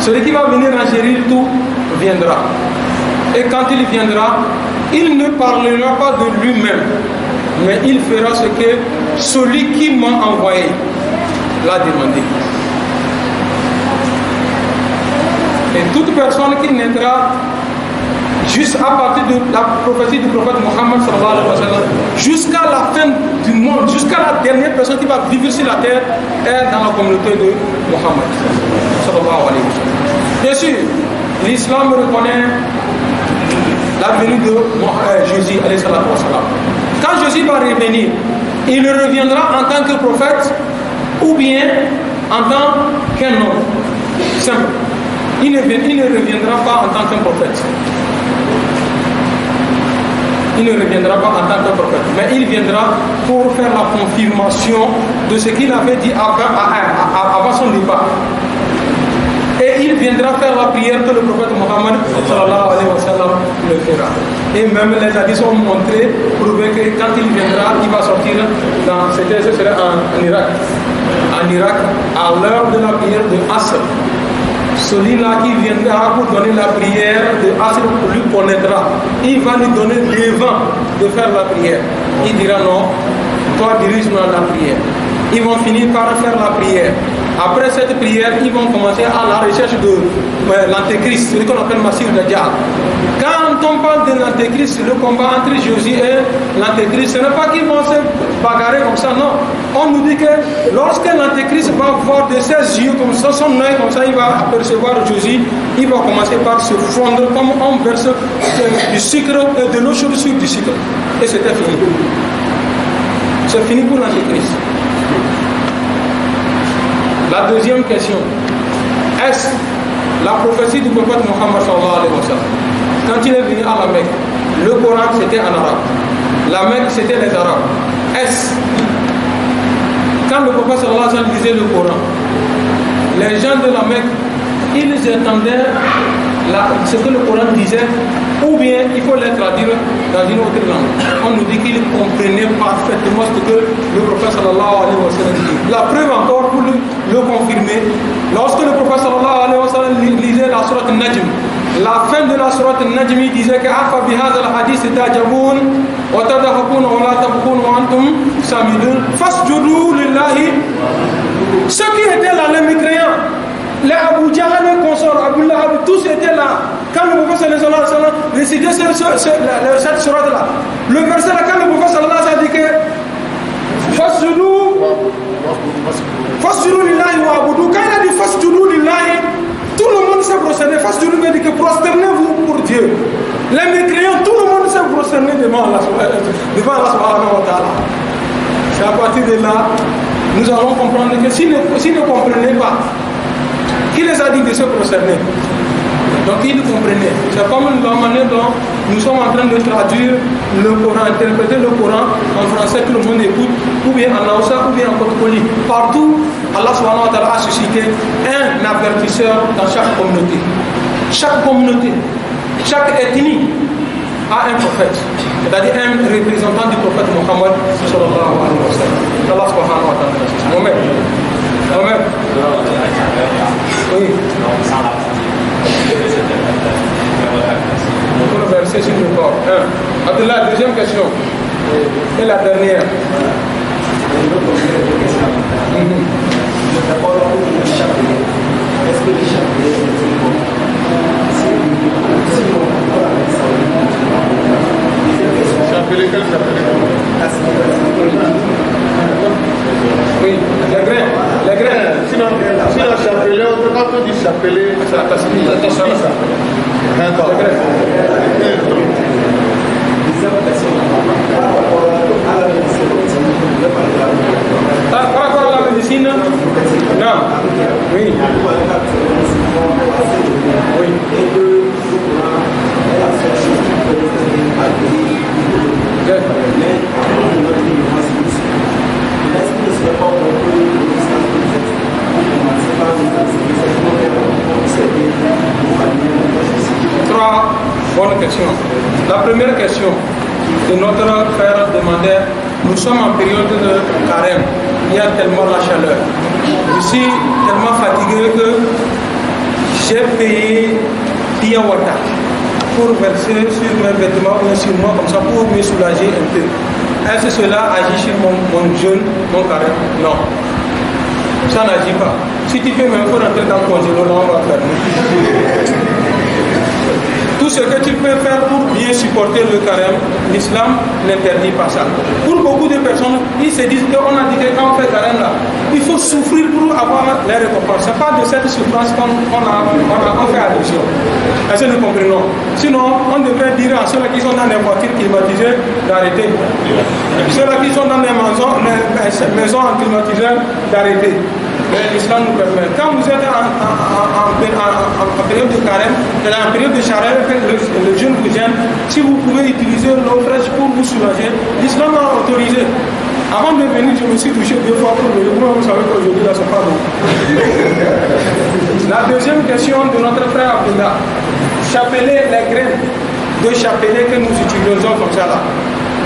Celui qui va venir en gérer tout viendra. Et quand il viendra, il ne parlera pas de lui-même, mais il fera ce que celui qui m'a envoyé l'a demandé. Et toute personne qui naîtra juste à partir de la prophétie du prophète Mohammed sallallahu alayhi wa sallam, jusqu'à la fin du monde, jusqu'à la dernière personne qui va vivre sur la terre, est dans la communauté de Mohammed sallallahu alayhi wa sallam. Bien sûr, l'islam reconnaît la venue de Jésus alayhi salatu wa sallam. Quand Jésus va revenir, il reviendra en tant que prophète ou bien en tant qu'un homme simple. Il ne reviendra pas en tant qu'un prophète. Il ne reviendra pas en tant que prophète, mais il viendra pour faire la confirmation de ce qu'il avait dit avant son départ. Et il viendra faire la prière que le prophète Mohammed sallallahu alayhi wa sallam le fera. Et même les hadiths ont montré, prouvé que quand il viendra, il va sortir ce serait en Irak. En Irak, à l'heure de la prière de Asr. Celui-là qui viendra pour donner la prière de Asr lui connaîtra. Il va lui donner l'évent de faire la prière. Il dira non, toi dirige-moi la prière. Ils vont finir par faire la prière. Après cette prière, ils vont commencer à la recherche de l'antéchrist, celui qu'on appelle Masih Dajjal. Quand on parle de l'antéchrist, le combat entre Jésus et l'antéchrist, ce n'est pas qu'ils vont se bagarrer comme ça, non. On nous dit que lorsque l'antéchrist va voir de ses yeux comme ça, son œil comme ça, il va apercevoir Jésus, il va commencer par se fondre comme on verse du sucre, de l'eau chaude sur du sucre. Et c'était fini. C'est fini pour l'antéchrist. La deuxième question, est-ce la prophétie du prophète Mohammed sallallahu alayhi wa sallam? Quand il est venu à la Mecque, le Coran c'était en arabe, la Mecque c'était les arabes. Est-ce quand le prophète sallallahu alayhi wa sallam lisait le Coran, les gens de la Mecque, ils entendaient ce que le Coran disait, ou bien il faut les traduire dans une autre langue. On nous dit qu'ils comprenaient parfaitement ce que le prophète sallallahu alayhi wa sallam dit. La preuve encore pour le confirmer, lorsque le prophète sallallahu alayhi wa sallam lisait la sourate Najm, la fin de la sourate Najm, il disait que afa bihadha al-hadith ta'jabun wa tadhakun wa la tabkun wa antum samidun fasjudu lillahi. Ceux qui étaient là, les mécréants, les Abu Jahl, les consorts, Abu Lahab, tous étaient là. Quand le prophète sallallahu alayhi wa sallam récitait cette sourate-là, le verset là, quand le prophète sallallahu alayhi wa sallam dit que fasjudu lillahi wa abudu, quand il a dit fasjudu lillahi, tout le monde s'est prosterné. Fasjudu veut dire que prosternez-vous pour Dieu. Les mécréants, tout le monde s'est prosterné devant Allah subhanahu wa ta'ala. C'est à partir de là, nous allons comprendre que s'ils ne comprenaient pas, qui les a dit de se prosterner? Donc ils comprenaient. C'est comme la manière dont nous sommes en train de traduire le Coran, interpréter le Coran en français, tout le monde écoute, ou bien en Hausa, ou bien en Kotokoli. Partout, Allah subhanahu wa ta'ala a suscité un avertisseur dans chaque communauté. Chaque communauté, chaque ethnie a un prophète, c'est-à-dire un représentant du prophète Mohammed sallallahu alayhi wa sallam. Allah subhanahu wa ta'ala. Mohamed. Mohamed. Oui. Pour le verset sur le corps. Abdullah, deuxième question. Et la dernière. Est-ce que les chapelet chapelet quel chapelet? Oui, les grains. Les grains. Sinon, chapelet, quand on dit chapelet, C'est la tasbih. c'est ça. D'accord. Les grains. Par rapport à la médecine, non. Oui. Oui. Trois bonnes questions. La première question de notre frère demandait, nous sommes en période de carême, il y a tellement la chaleur. Je suis tellement fatigué que j'ai payé Pia Wata pour verser sur mes vêtements ou sur moi comme ça pour me soulager un peu. Est-ce que cela agit sur mon jeûne, mon carême? Non. Ça n'agit pas. Si tu peux même rentrer dans le congélo, là on va faire. Tout ce que tu peux faire pour bien supporter le carême, l'islam n'interdit pas ça. Pour beaucoup de personnes, ils se disent qu'on a dit que quand on fait carême là, il faut souffrir pour avoir les récompenses. Ce n'est pas de cette souffrance qu'on fait allusion. Est-ce que nous comprenons? Sinon, on devrait dire à ceux-là qui sont dans les voitures climatisées d'arrêter. Ceux-là qui sont dans les maisons en climatiseur d'arrêter. Mais l'islam nous permet. Quand vous êtes en période de carême, en période de chaleur, le jeûne vous gêne, si vous pouvez utiliser l'eau fraîche pour vous soulager, l'islam a autorisé. Avant de venir, je me suis touché 2 fois pour le jour. Vous savez qu'aujourd'hui, là, c'est pas bon. La deuxième question de notre frère Abdullah. Chapelet, les graines de chapelet que nous utilisons comme ça là,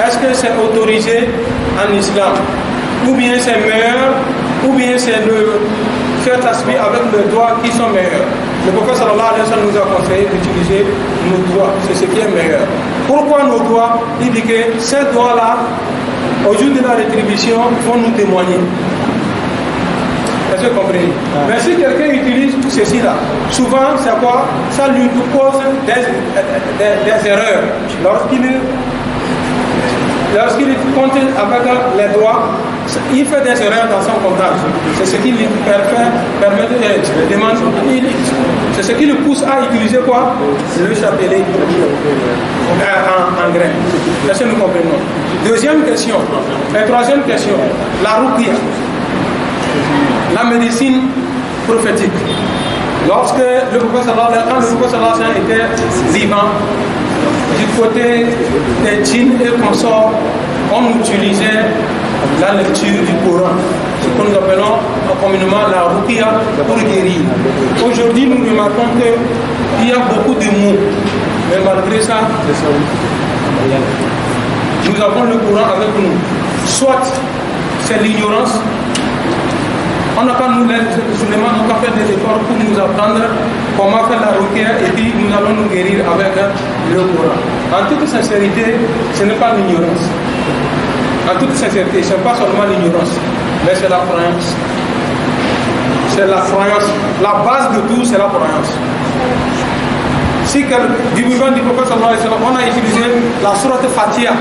est-ce que c'est autorisé en islam? Ou bien c'est meilleur? Ou bien c'est le faire tasbih avec les doigts qui sont meilleurs. Le prophète sallallahu alayhi wa sallam nous a conseillé d'utiliser nos doigts, c'est ce qui est meilleur. Pourquoi nos doigts? Il dit que ces doigts-là, au jour de la rétribution, vont nous témoigner. Est-ce que vous comprenez? Mais si quelqu'un utilise tout ceci là, souvent c'est quoi? Ça lui cause des erreurs. Lorsqu'il compte avec les doigts, il fait des erreurs dans son comptage. C'est ce qui lui permet de demander. C'est ce qui le pousse à utiliser quoi? Le chapelet en grain. Est-ce que nous comprenons? Deuxième question. Et troisième question. La ruqya. La médecine prophétique. Lorsque le prophète sallallahu alayhi wa sallam était vivant, du côté des djinns et consorts, on utilisait la lecture du Coran, ce que nous appelons communément la ruqya pour guérir. Aujourd'hui, nous remarquons qu'il y a beaucoup de mots, mais malgré ça, nous avons le Coran avec nous. Soit c'est l'ignorance, on n'a pas nous les musulmans, on n'a pas fait des efforts pour nous apprendre comment faire la ruqya et puis nous allons nous guérir avec le Coran. En toute sincérité, ce n'est pas l'ignorance. En toute sincérité, ce n'est pas seulement l'ignorance, mais c'est la croyance. C'est la croyance. La base de tout, c'est la croyance. Si du vivant du prophète sallallahu alayhi wa sallam, on a utilisé la sourate Fatiha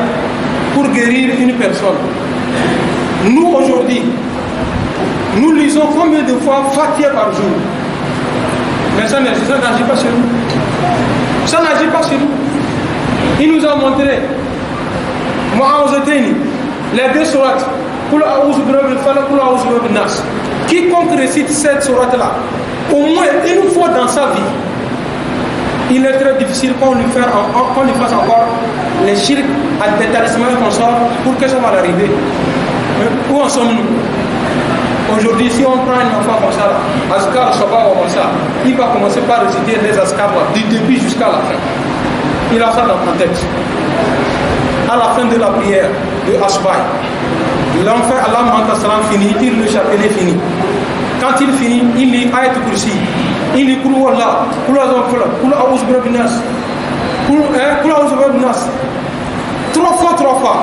pour guérir une personne. Nous, aujourd'hui, nous lisons combien de fois Fatiha par jour? Mais ça n'agit pas chez nous. Ça n'agit pas chez nous. Il nous a montré les 2 sourates. Quiconque récite cette sourate-là, au moins une fois dans sa vie, il est très difficile qu'on lui fasse encore les shirk à des talismans qu'on sort pour que ça va l'arriver. Où en sommes-nous? Aujourd'hui, si on prend un enfant comme ça, Askar Shabbat comme ça, il va commencer par réciter les Askar du début jusqu'à la fin. Il a ça dans la tête. À la fin de la prière de Ashbay, l'enfant Allah Mantassalam finit, il tire le chapelet fini. Quand il finit, il lit Ayat Kursi. Il lit Kulu Allah, Kulu Azamfula, Kulu Aouzbra Binas, Kulu Aouzbra Binas. 3 fois.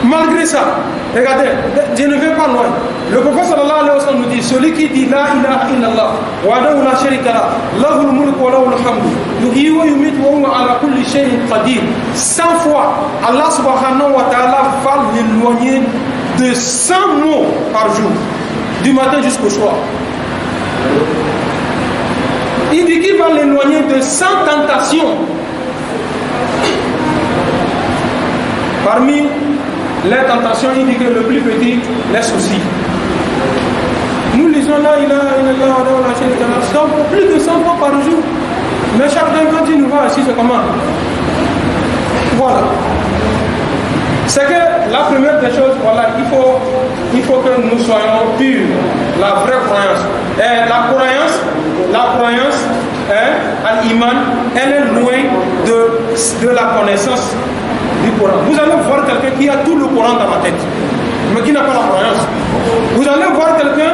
Malgré ça, regardez, je ne vais pas loin. Le prophète sallallahu alayhi wa sallam nous dit, celui qui dit La ilaha illallah, wa'adahu la sharika la, lahul mulk wa lahul hamdu, yuhyi wa yumiitu wa huwa ala kulli shay'in qadir. 100 fois, Allah subhanahu wa ta'ala va l'éloigner de 100 mots par jour. du matin jusqu'au soir. Il dit qu'il va l'éloigner de 100 tentations. Parmi les tentations, il dit que le plus petit, les soucis. Nous lisons là, il a plus de 100 fois par jour. Mais chacun, quand il nous voit assis, c'est comment? Voilà. C'est que la première des choses, voilà, il faut que nous soyons purs. La vraie croyance. Et la croyance, al-Iman, elle est loin de la connaissance du Coran. Vous allez voir quelqu'un qui a tout le Coran dans la tête, mais qui n'a pas la croyance. Vous allez voir quelqu'un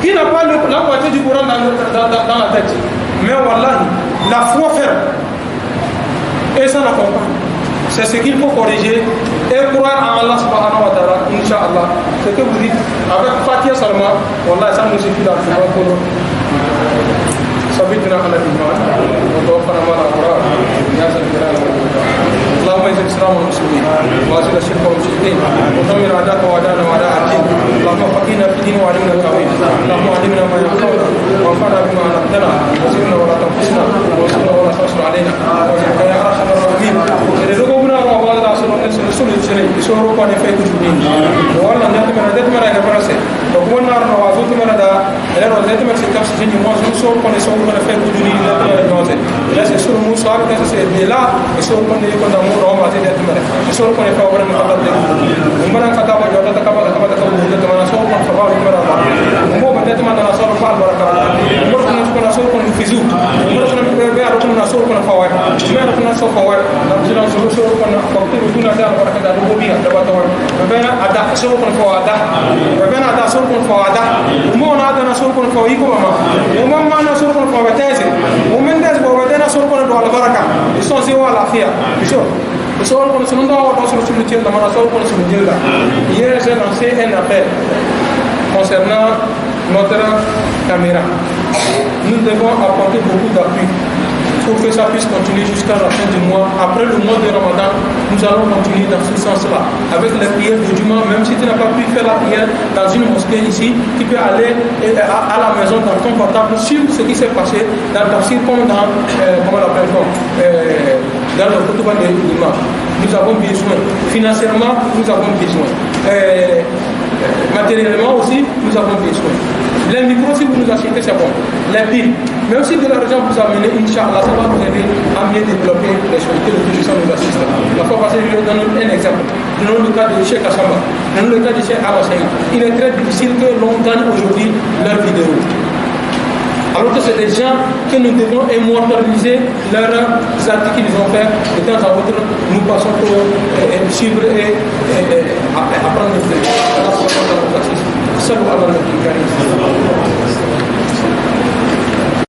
qui n'a pas la moitié du Coran dans la tête, mais voilà, la foi ferme. Et ça l'accompagne. C'est ce qu'il faut corriger et croire en Allah subhanahu wa ta'ala, Inch'Allah. Ce que vous dites avec Fatiha seulement, wallah, ça nous suffit largement pour nous. ثبتنا على الإيمان وتوفنا مع الأبرار يا ذا الجلال والإكرام. اللهم اعز الإسلام والمسلمين واذل الشرك والمشركين ودمر أعداءك وأعداءنا وأعداء الدين. اللهم فقهنا في الدين وعلمنا التأويل. اللهم علمنا ما ينفعنا وانفعنا بما علمتنا وزدنا ولا تنقصنا وانصرنا ولا تنصر علينا واجعلك يا أرحم الراحمين. رغبنا وأبواب العصر رسول الشريف بسورة ونفيك جبين والله نتمنى إلى برسة وقلنا نوازوت من هذا alors les deux c'est comme si j'ai dit moi je sors qu'on est sur le fait de donner là c'est sur le soir que c'est de là et sur qu'on est comme dans mon rôle c'est d'être malade sur qu'on est pas vraiment capable de on va en capable de être capable de demander sur qu'on va le faire on va peut-être demander sur le parle baraka on va qu'on sur qu'on fait zou on va qu'on faire qu'on sur qu'on faire mais qu'on sur qu'on la vigilance sur qu'on porter le tout là baraka da le bien da bato ben ada sur qu'on fait ada ben ada sur qu'on fait ada on a ada sur qu'on fait iko mama on mama na sur qu'on fait tese on mendes bo wadena sur qu'on do la baraka ils sont zéro à la fia ils sont qu'on se n'ont pas sur le tien dans la sur qu'on se dit là hier j'ai lancé un appel concernant notre caméra. Nous devons apporter beaucoup d'appui pour que ça puisse continuer jusqu'à la fin du mois. Après le mois de Ramadan, nous allons continuer dans ce sens-là. Avec les prières du dimanche, même si tu n'as pas pu faire la prière dans une mosquée ici, tu peux aller à la maison dans ton portable sur ce qui s'est passé dans le tafsir comme dans, comment on l'appelle, dans le Koutouba de l'imam. Nous avons besoin. Financièrement, nous avons besoin. Matériellement aussi, nous avons besoin. Les micros, si vous nous achetez, c'est bon. Les piles, même si de l'argent vous amenez, Inch'Allah, ça va vous aider à mieux développer les choses que le Christ nous assiste. La fois passée, je vais donner un exemple. Dans le cas de Cheikh Assamba, dans le cas de Cheikh Al-Wassaïd, il est très difficile que l'on gagne aujourd'hui leurs vidéos. Alors que c'est des gens que nous devons immortaliser leurs actes qu'ils ont fait. De temps à autre, nous passons pour suivre et apprendre de faire. Salut à la